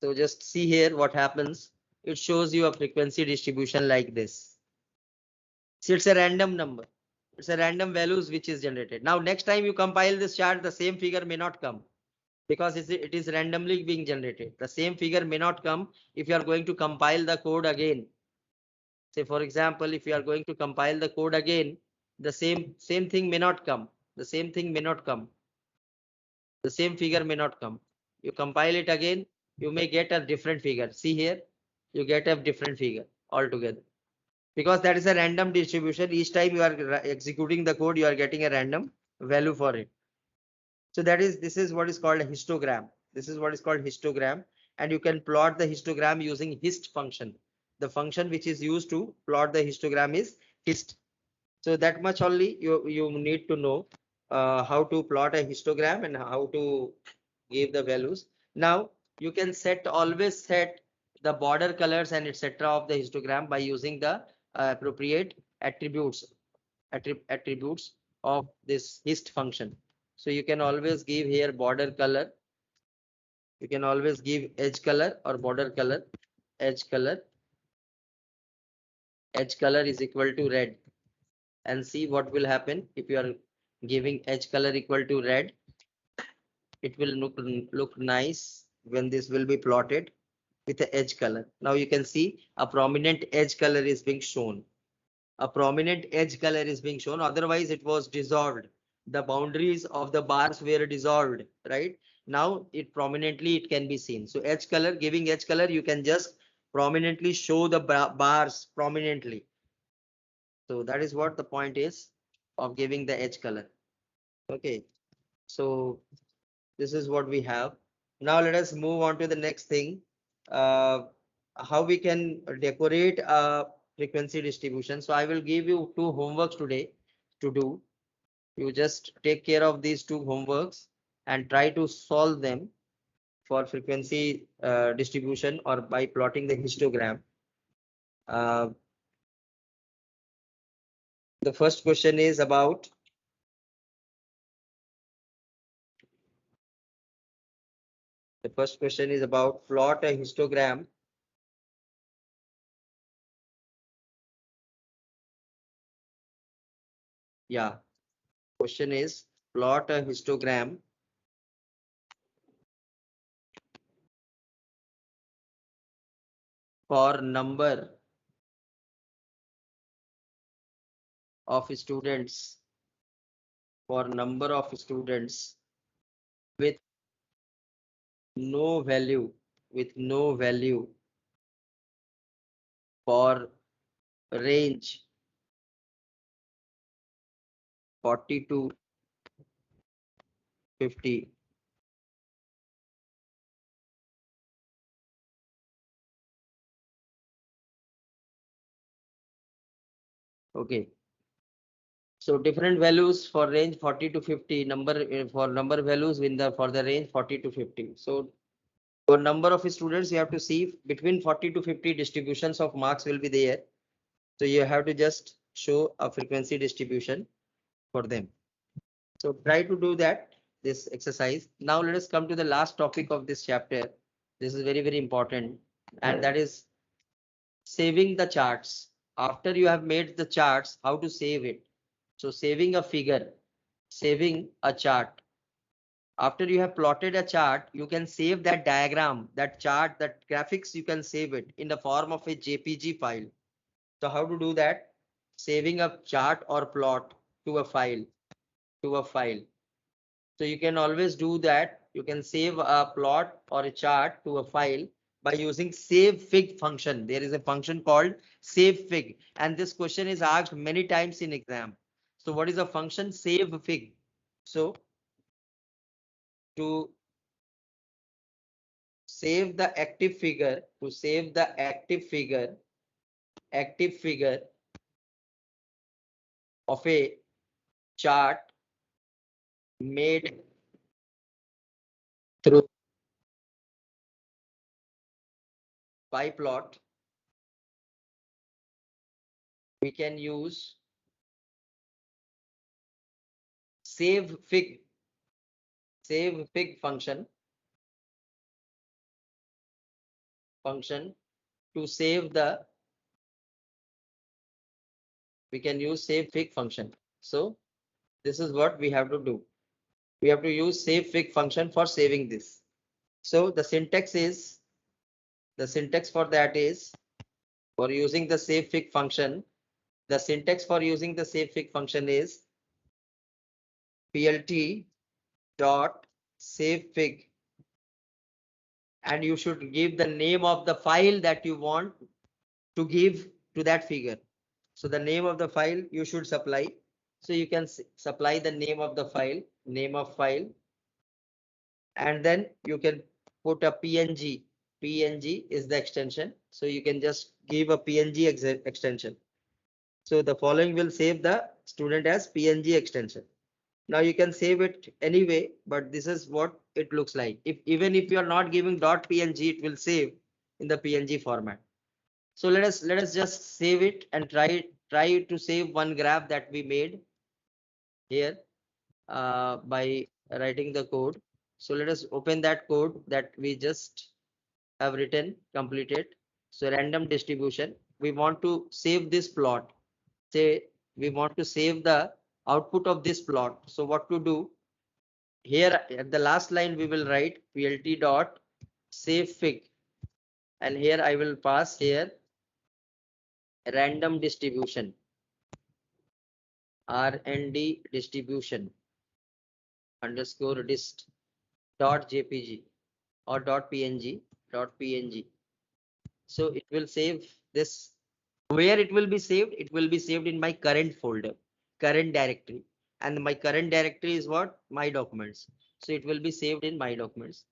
So just see here what happens. It shows you a frequency distribution like this. See, it's a random number. It's a random values which is generated. Now next time you compile this chart, the same figure may not come, because it is randomly being generated. The same figure may not come if you are going to compile the code again. Say for example, if you are going to compile the code again, the same thing may not come. The same thing may not come. The same figure may not come. You compile it again, you may get a different figure. See here, you get a different figure altogether, because that is a random distribution. Each time you are executing the code, you are getting a random value for it. So this is what is called a histogram. This is what is called histogram, and you can plot the histogram using hist function. The function which is used to plot the histogram is hist. So that much only you need to know how to plot a histogram and how to give the values. Now you can always set the border colors and etc. of the histogram by using the appropriate attributes of this hist function. So you can always give here border color. You can always give edge color or border color. Edge color. Edge color is equal to red. And see what will happen if you are giving edge color equal to red. It will look nice when this will be plotted with the edge color. Now you can see a prominent edge color is being shown. A prominent edge color is being shown. Otherwise, it was dissolved. The boundaries of the bars were dissolved, right? Now it prominently it can be seen. So edge color, giving edge color, you can just prominently show the bars prominently. So that is what the point is of giving the edge color. Okay. So this is what we have. Now let us move on to the next thing. How we can decorate a frequency distribution. So I will give you two homeworks today to do. You just take care of these two homeworks and try to solve them for frequency distribution or by plotting the histogram. Uh, the first question is about plot a histogram Yeah, question is plot a histogram for number of students, for number of students with no value, for range 40 to 50. Okay. So different values for range 40 to 50, for number values in the for the range 40 to 50. So for number of students, you have to see between 40 to 50 distributions of marks will be there. So you have to just show a frequency distribution for them. So try to do that, this exercise. Now let us come to the last topic of this chapter. This is very, very important, and that is saving the charts. After you have made the charts, how to save it? So saving a figure, saving a chart. After you have plotted a chart, you can save that diagram, that chart, that graphics, you can save it in the form of a JPG file. So how to do that? Saving a chart or plot to a file, So you can always do that. You can save a plot or a chart to a file by using savefig function. There is a function called savefig, and this question is asked many times in exam. So what is a function? Savefig. So to save the active figure, active figure of a chart made through pie plot, we can use savefig function to save the, we can use savefig function. So this is what we have to do. We have to use savefig function for saving this. So the syntax for that is, for using the savefig function, the syntax for using the savefig function is plt dot savefig, and you should give the name of the file that you want to give to that figure. So the name of the file you should supply. So you can supply the name of the file, and then you can put a PNG. PNG is the extension. So you can just give a PNG extension. So the following will save the student as PNG extension. Now you can save it anyway, but this is what it looks like. Even if you are not giving .png, it will save in the PNG format. So let us just save it and try to save one graph that we made here by writing the code. So let us open that code that we just have written, completed. So random distribution. We want to save this plot. Say we want to save the output of this plot. So what to do? Here at the last line we will write plt dot savefig, and here I will pass here random distribution, rnd distribution underscore dist dot jpg or png. So it will save this. Where it will be saved? It will be saved in my current folder, current directory, and my current directory is what? My documents. So it will be saved in my documents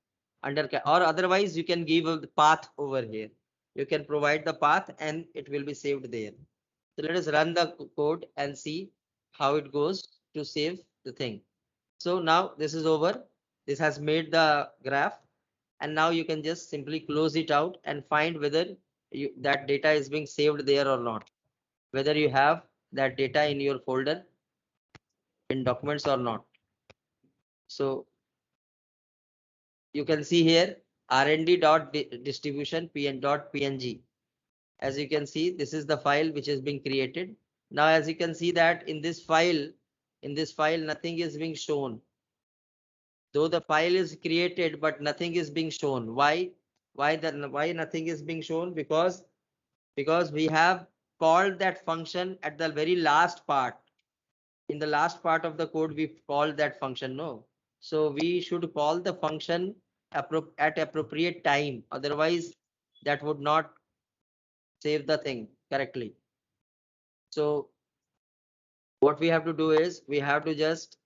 under, or otherwise you can give the path over here. You can provide the path and it will be saved there. So let us run the code and see how it goes to save the thing. So now this is over. This has made the graph, and now you can just simply close it out and find whether that data is being saved there or not, whether you have that data in your folder in documents or not. So you can see here rnd dot distribution png. As you can see, this is the file which is being created. Now as you can see that in this file nothing is being shown, though the file is created, but nothing is being shown. Why nothing is being shown? Because we have called that function at the very last part. in the last part of the code, we called that function. No. So we should call the function at appropriate time. Otherwise, that would not save the thing correctly. So what we have to do is we have to just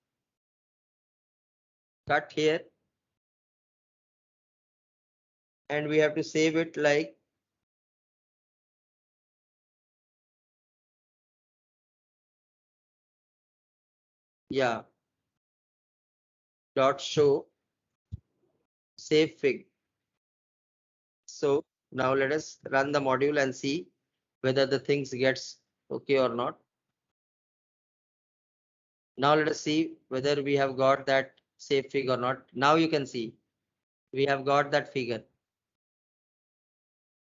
cut here and we have to save it like yeah dot show save fig. So now let us run the module and see whether the things gets okay or not. Now let us see whether we have got that save fig or not. Now you can see we have got that figure.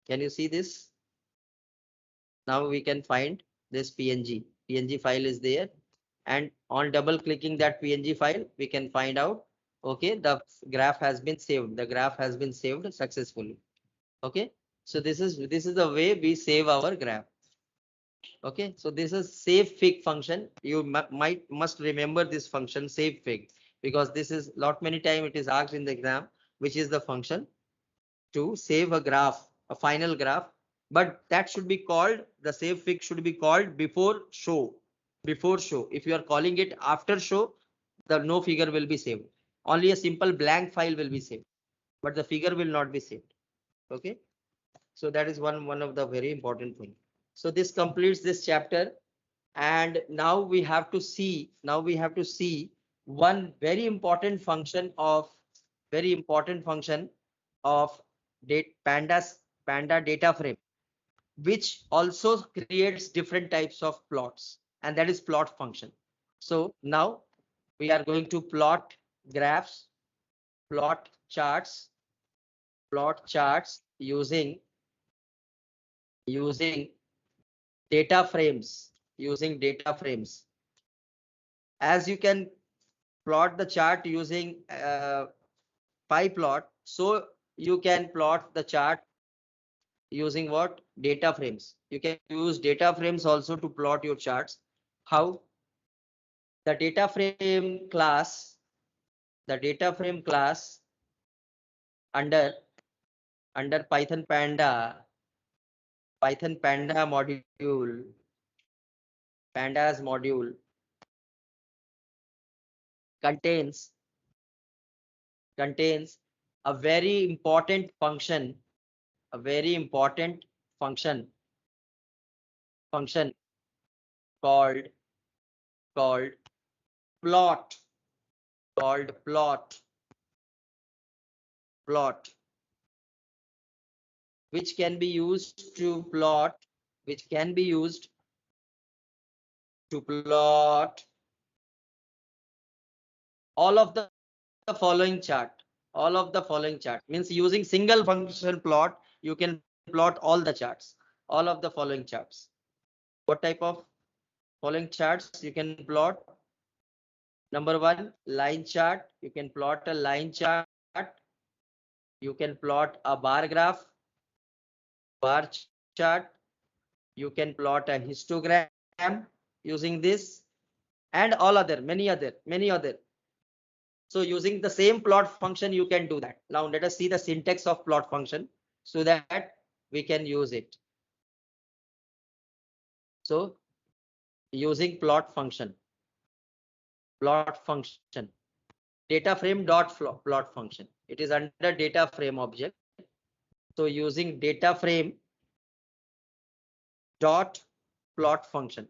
Can you see this? Now we can find this PNG. PNG file is there, and on double clicking that PNG file, we can find out, okay, the graph has been saved. The graph has been saved successfully. Okay, so this is the way we save our graph. Okay, so this is save fig function. You must remember this function save fig, because this is lot many time it is asked in the exam, which is the function to save a graph, a final graph, but that should be called, the save fig should be called before show. Before show. If you are calling it after show, the no figure will be saved. Only a simple blank file will be saved, but the figure will not be saved. Okay, so that is one of the very important thing. So this completes this chapter, and now we have to see one very important function of panda data frame, which also creates different types of plots, and that is plot function. So now we are going to plot graphs, plot charts using data frames, as you can plot the chart using pie plot, so you can plot the chart using what? Data frames. You can use data frames also to plot your charts. How? The data frame class under Python Panda module, pandas module contains a very important function, function called plot, which can be used to plot all of the following chart. Means using single function plot, you can plot all the charts, all of the following charts. What type of following charts you can plot? Number one, line chart. You can plot a line chart. You can plot a bar graph, bar chart. You can plot a histogram using this, and all other, many other. So using the same plot function, you can do that. Now let us see the syntax of plot function so that we can use it. So using plot function, data frame dot plot function. It is under data frame object. So using data frame dot plot function.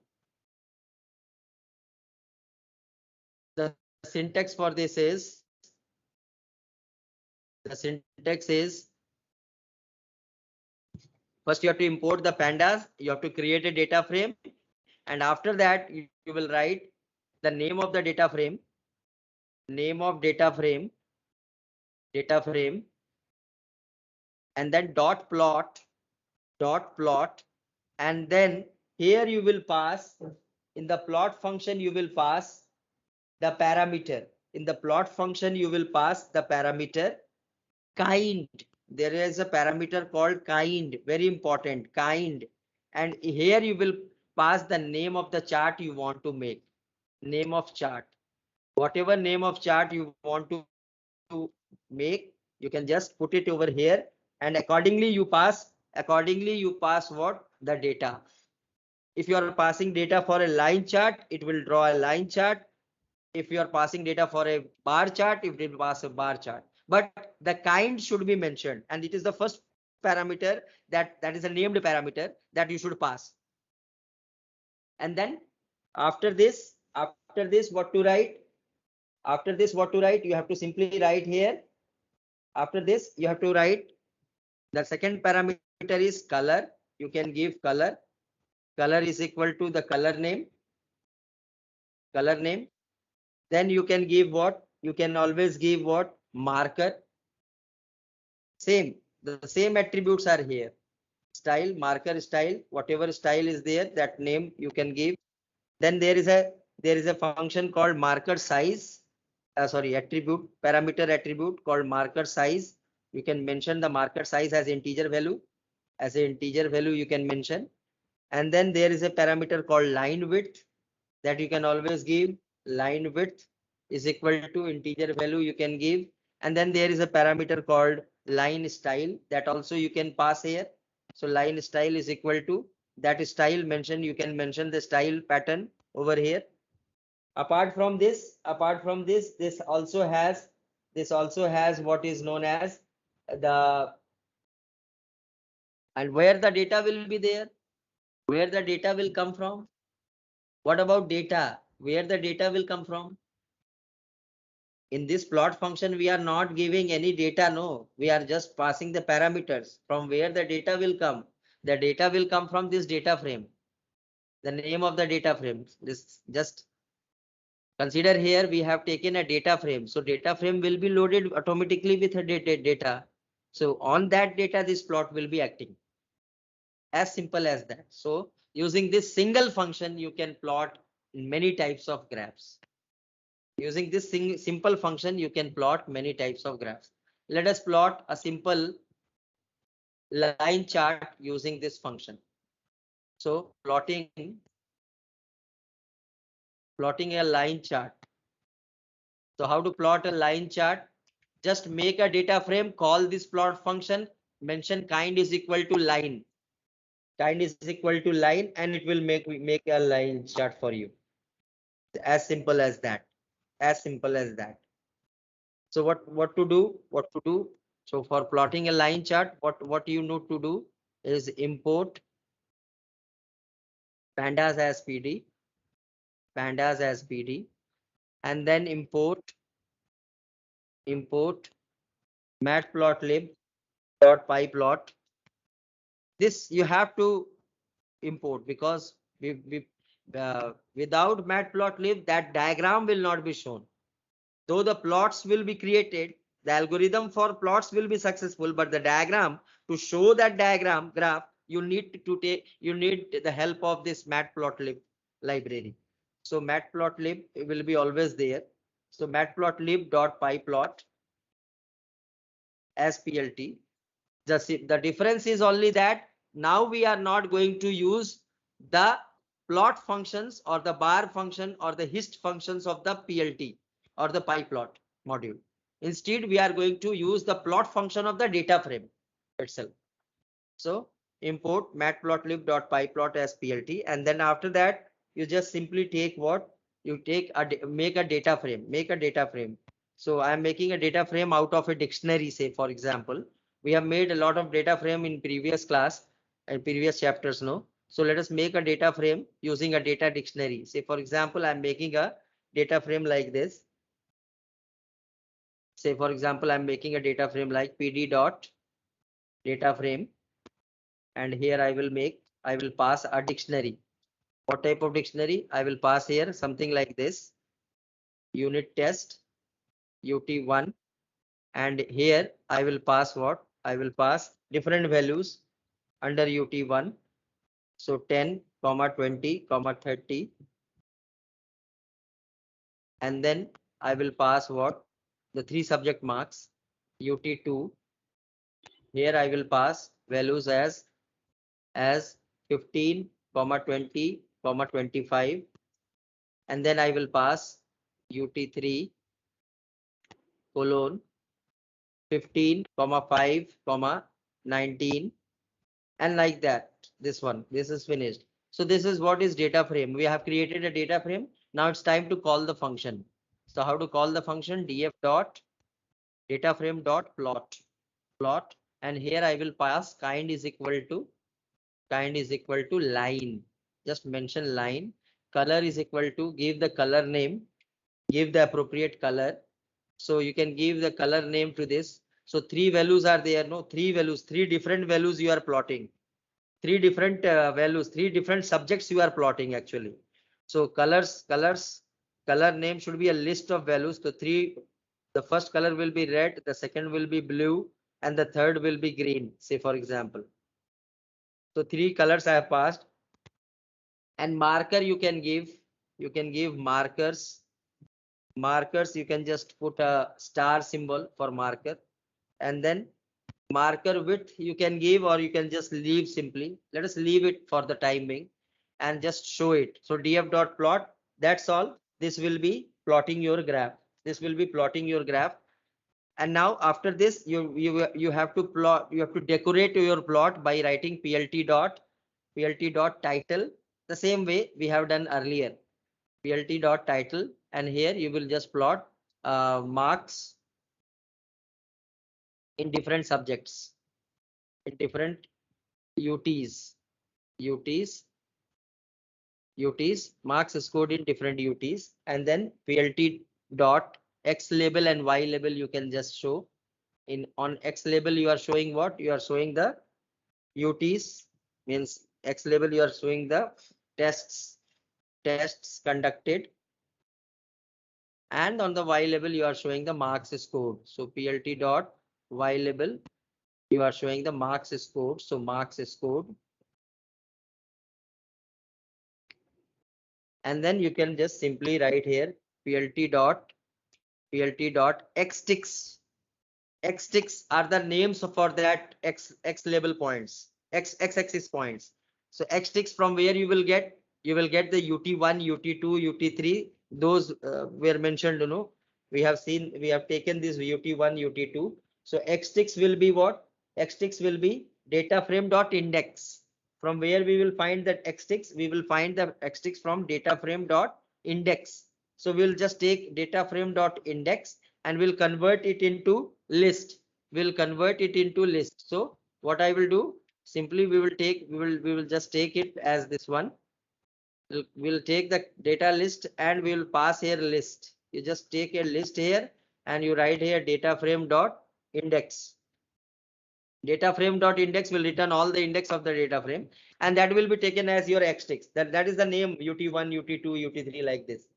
The syntax for this is, first you have to import the pandas, you have to create a data frame, and after that you will write the name of the data frame, and then dot plot, and then here you will pass, in the plot function you will pass the parameter. In the plot function you will pass the parameter kind. There is a parameter called kind, very important, kind, and here you will pass the name of the chart you want to make. name of chart. Whatever name of chart you want to make, you can just put it over here, and accordingly you pass what? The data. If you are passing data for a line chart, it will draw a line chart. If you are passing data for a bar chart, it will pass a bar chart. But the kind should be mentioned, and it is the first parameter that is a named parameter that you should pass. And then after this what to write? After this what to write? You have to simply write here. After this you have to write the second parameter is color. You can give color. Color is equal to the color name. Then you can give what? You can always give what? Marker. Same, the same attributes are here. Style, marker style, whatever style is there, that name you can give. Then there is a function called marker size. Attribute, parameter attribute called marker size. You can mention the marker size as integer value. As an integer value you can mention. And then there is a parameter called line width that you can always give. Line width is equal to integer value you can give. And then there is a parameter called line style that also you can pass here. So line style is equal to that style mentioned. You can mention the style pattern over here. Apart from this, this also has what is known as the, and where the data will be there, where the data will come from. What about data? Where the data will come from? In this plot function, we are not giving any data. No, we are just passing the parameters from where the data will come. The data will come from this data frame. The name of the data frame. This just consider here we have taken a data frame. So data frame will be loaded automatically with a data. So on that data, this plot will be acting. As simple as that. So using this single function, you can plot many types of graphs. Using this simple function, you can plot many types of graphs. Let us plot a simple line chart using this function. So plotting a line chart. So how to plot a line chart? Just make a data frame, call this plot function, mention kind is equal to line. Kind is equal to line, and it will make a line chart for you. As simple as that. As simple as that. So what to do? So for plotting a line chart, what you need to do is import pandas as PD, and then import matplotlib.pyplot. This you have to import because without matplotlib, that diagram will not be shown. Though the plots will be created, the algorithm for plots will be successful, but the diagram, to show that diagram graph, you need the help of this matplotlib library. So matplotlib will be always there. So matplotlib.pyplot as PLT. The difference is only that now we are not going to use the plot functions or the bar function or the hist functions of the PLT or the pyplot module. Instead, we are going to use the plot function of the data frame itself. So import matplotlib.pyplot as PLT, and then after that you just simply take what you take make a data frame. So I am making a data frame out of a dictionary. Say for example, we have made a lot of data frame in previous class and previous chapters. No, so let us make a data frame using a data dictionary. Say for example, I am making a data frame like this. Say for example, I'm making a data frame like pd dot data frame, and here I will pass a dictionary. What type of dictionary? I will pass here something like this, unit test ut1, and here I will pass what? I will pass different values under ut1. So 10, 20, 30, and then I will pass what? The 3 subject marks ut2. Here I will pass values as 15, 20, 25, and then I will pass UT3 colon 15 comma 5 comma 19, and like that. This is finished. So this is what is data frame. We have created a data frame. Now it's time to call the function. So how to call the function? Df dot data frame dot plot, and here I will pass kind is equal to line. Just mention line. Color is equal to, give the color name, give the appropriate color. So you can give the color name to this. So three values are there. No, three values, three different values you are plotting. Three different values, three different subjects you are plotting actually. So color name should be a list of values. So the first color will be red, the second will be blue, and the third will be green, say for example. So three colors I have passed. And marker you can give markers. You can just put a star symbol for marker, and then marker width you can give, or you can just leave simply. Let us leave it for the time being and just show it. So df dot plot, that's all. This will be plotting your graph. And now after this you have to plot, you have to decorate your plot by writing plt dot title, the same way we have done earlier. Plt dot title, and here you will just plot marks in different subjects, in different UTs, marks scored in different UTs, and then PLT dot X label and Y label you can just show. On X label you are showing what? You are showing the UTs, means X label you are showing the tests conducted, and on the Y label you are showing the marks scored. So PLT dot Y label, you are showing the marks scored. So marks scored, and then you can just simply write here plt dot xticks. Xticks are the names for that x label points, x axis points. So xticks, from where you will get the ut1, ut2, ut3. Those were mentioned, we have taken this ut1, ut2. So xticks will be what? Xticks will be data frame dot index. From where we will find that xticks? We will find the xticks from data frame dot index. So we'll just take data frame dot index and we'll convert it into list. So what I will do, simply we will just take it as this one. We'll take the data list and we will pass here list. You just take a list here and you write here data frame dot index. Data frame dot index will return all the index of the data frame, and that will be taken as your xticks. That is the name ut1, ut2, ut3, like this.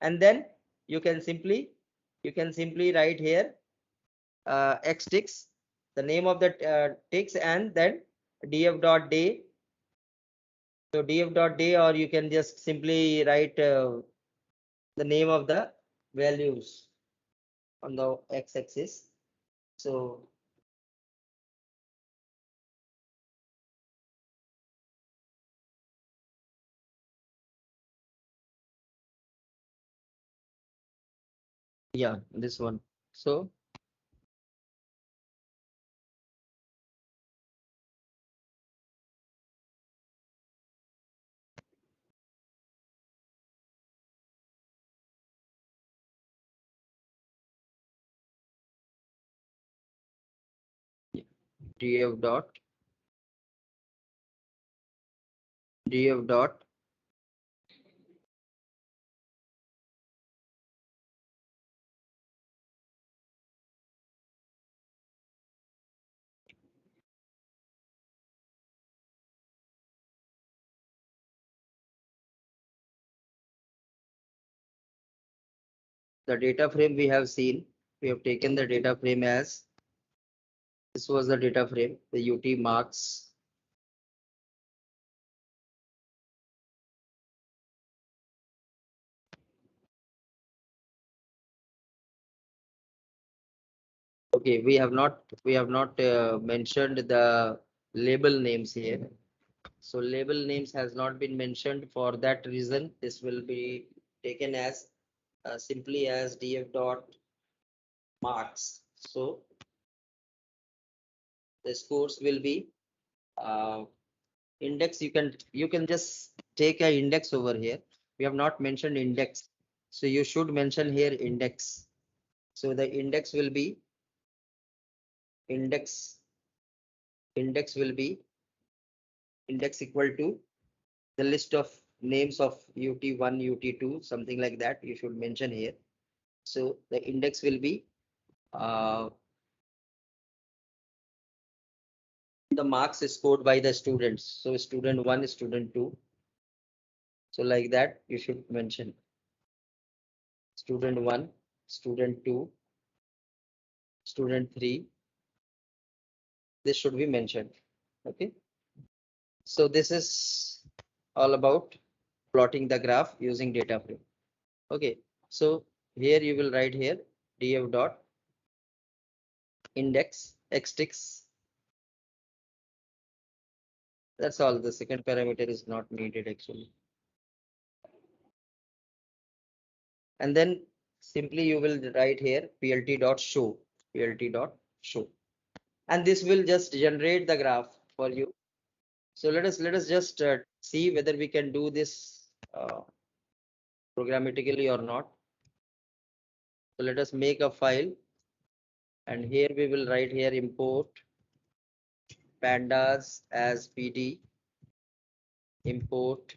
And then you can simply write here xticks, the name of the ticks, and then df dot day. So df dot day, or you can just simply write the name of the values on the x-axis. So yeah, this one. So df dot the data frame we have seen. We have taken the data frame as this was the data frame, the UT marks. Okay, we have not mentioned the label names here. So label names has not been mentioned. For that reason, this will be taken as simply as df dot marks. So the scores will be index. You can just take a index over here. We have not mentioned index, so you should mention here index. So the index will be index will be index equal to the list of names of ut1 ut2 something like that you should mention here. So the index will be uh, the marks scored by the students. So student 1, student 2. So like that you should mention student 1, student 2, student 3. This should be mentioned. Okay. So this is all about plotting the graph using data frame. Okay. So here you will write here df dot index xtix. That's all. The second parameter is not needed actually. And then simply you will write here plt dot show, plt dot show, and this will just generate the graph for you. So let us just see whether we can do this programmatically or not. So let us make a file, and here we will write here import pandas as pd, import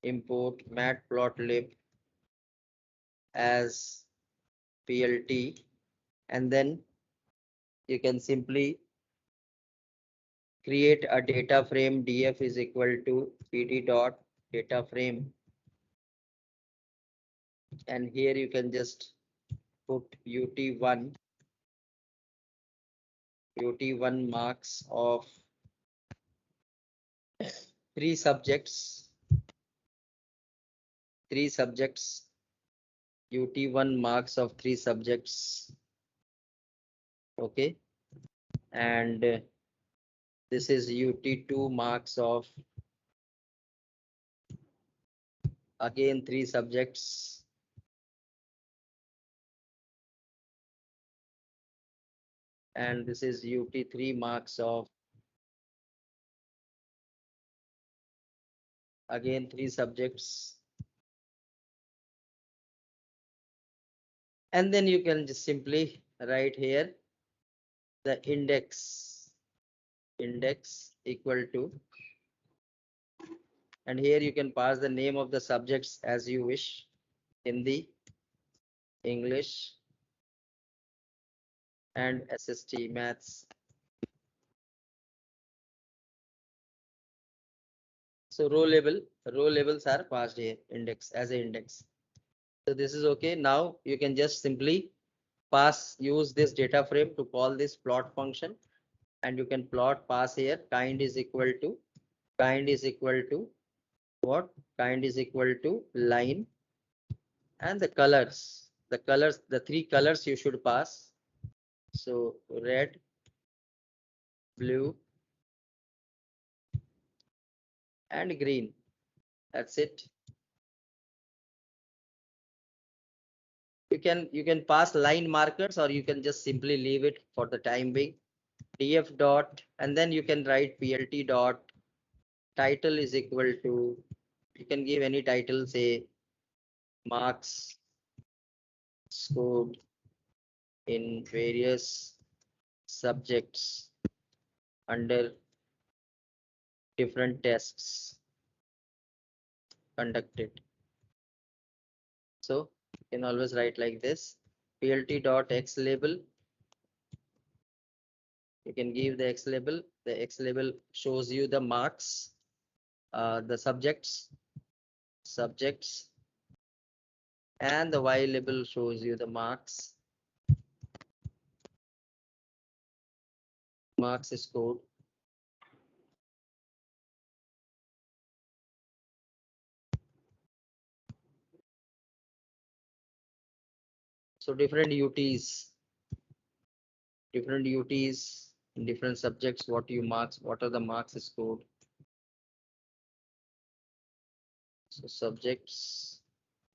matplotlib as plt, and then you can simply create a data frame. Df is equal to pd dot data frame, and here you can just put ut1 marks of three subjects ut1 marks of three subjects. Okay. And this is ut2 marks of again three subjects. And this is ut3 marks of again three subjects. And then you can just simply write here the index equal to, and here you can pass the name of the subjects as you wish: Hindi, English, and SST maths. So row labels are passed here index as a index. So this is okay. Now you can just simply use this data frame to call this plot function, and you can pass here kind is equal to what? Kind is equal to line, and the three colors you should pass. So red, blue, and green. That's it. You can pass line markers, or you can just simply leave it for the time being. Df dot, and then you can write plt dot title is equal to, you can give any title, say marks scored in various subjects under different tests conducted. So you can always write like this: plt dot x label. You can give the x label. The x label shows you the marks, the subjects, and the y label shows you the marks scored. So different UTs in different subjects, what are the marks scored. So subjects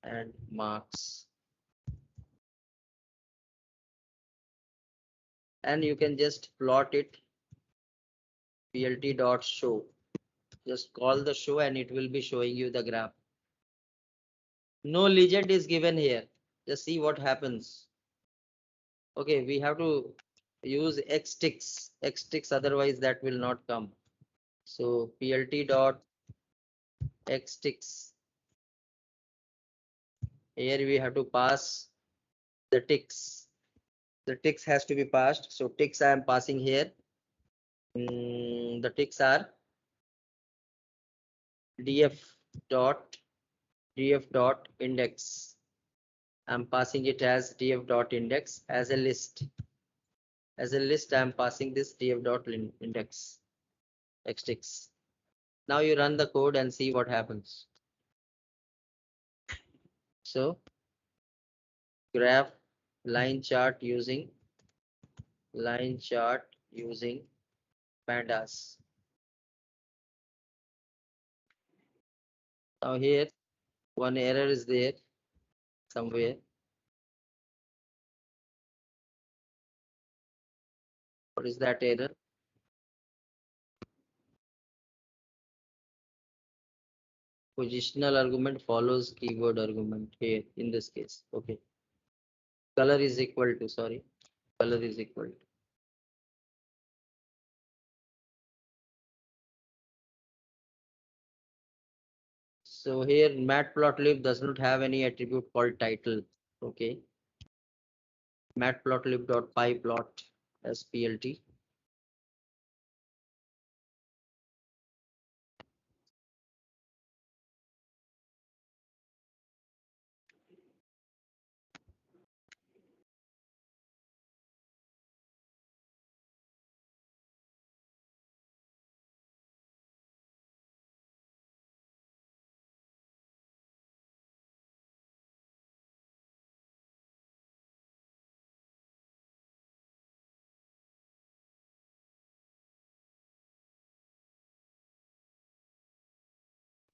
and marks. And you can just plot it plt.show. Just call the show and it will be showing you the graph. No legend is given here. Just see what happens. Okay, we have to use xticks, otherwise that will not come. So plt.xticks. Here we have to pass the ticks. The ticks has to be passed. So ticks I am passing here. The ticks are df dot I'm passing it as df.index as a list. As a list, I'm passing this df.index xticks. Now you run the code and see what happens. So graph line chart using pandas. Now here one error is there somewhere. What is that error? Positional argument follows keyword argument here in this case. Okay. Color is equal to, sorry, color is equal to. So here matplotlib does not have any attribute called title. Okay. Matplotlib.pyplot as plt.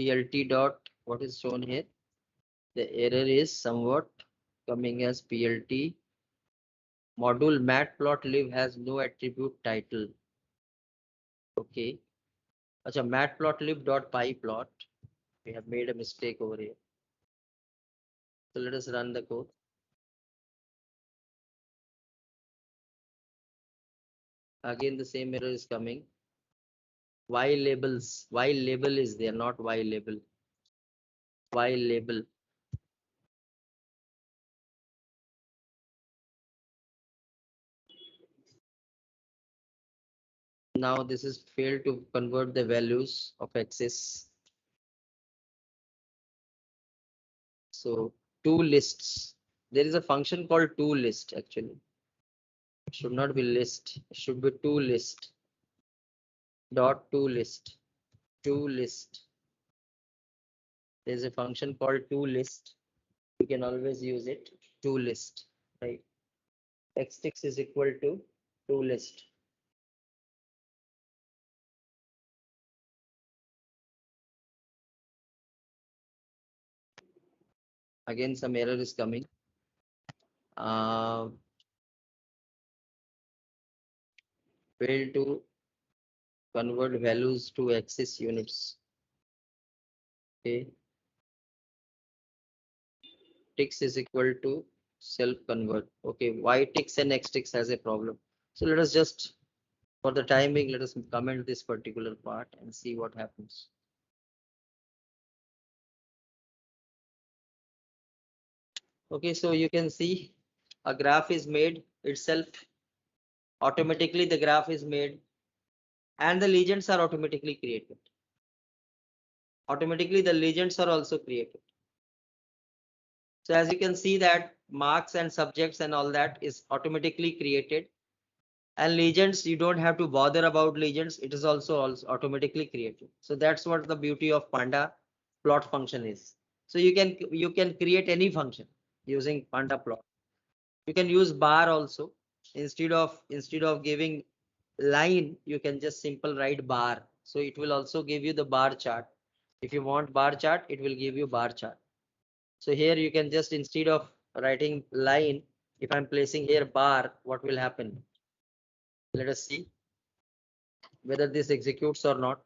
Plt dot, what is shown here? The error is somewhat coming as plt module matplotlib has no attribute title. Okay. Acha, matplotlib.pyplot. We have made a mistake over here. So let us run the code. Again, the same error is coming. Y label is there, not Y label. Y label. Now this is failed to convert the values of axis. So two lists. There is a function called toList actually. It should not be list. It should be toList. Dot toList. toList. There is a function called toList. You can always use it. toList. Right. Xticks is equal to toList. Again, some error is coming. Fail to convert values to axis units. Okay. Ticks is equal to self convert. Okay. Why ticks and xticks has a problem? So let us just, for the timing, let us comment this particular part and see what happens. Okay. So you can see a graph is made itself. Automatically the graph is made and the legends are automatically created. Automatically the legends are also created. So as you can see that marks and subjects and all that is automatically created, and legends, you don't have to bother about legends. It is also automatically created. So that's what the beauty of panda plot function is. So you can create any function using panda plot. You can use bar also. Instead of giving line, you can just simple write bar. So it will also give you the bar chart. If you want bar chart, it will give you bar chart. So here you can just, instead of writing line, if I'm placing here bar, what will happen? Let us see whether this executes or not.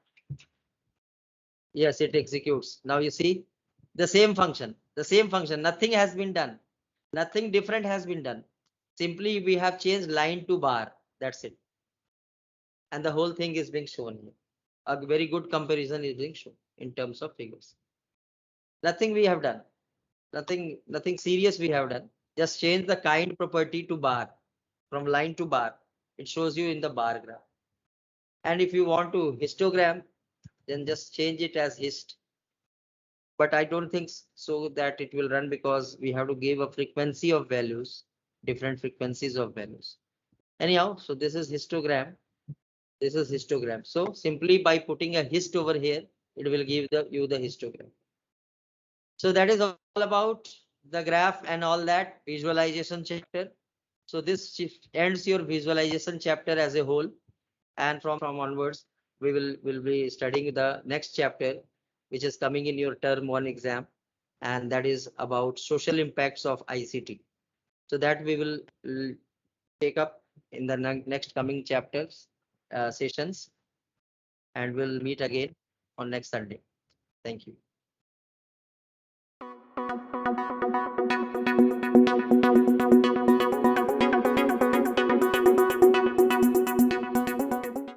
Yes, it executes. Now you see the same function, nothing has been done. Nothing different has been done. Simply we have changed line to bar. That's it. And the whole thing is being shown here. A very good comparison is being shown in terms of figures. Nothing we have done. Nothing serious we have done. Just change the kind property to bar. From line to bar. It shows you in the bar graph. And if you want to histogram, then just change it as hist. But I don't think so that it will run, because we have to give a frequency of values, different frequencies of values. Anyhow, so this is histogram. This is histogram. So simply by putting a hist over here, it will give you the histogram. So that is all about the graph and all that visualization chapter. So this ends your visualization chapter as a whole. And from onwards, we will be studying the next chapter, which is coming in your term 1 exam, and that is about social impacts of ICT. So that we will take up in the next coming chapters, sessions, and we'll meet again on next Sunday. Thank you.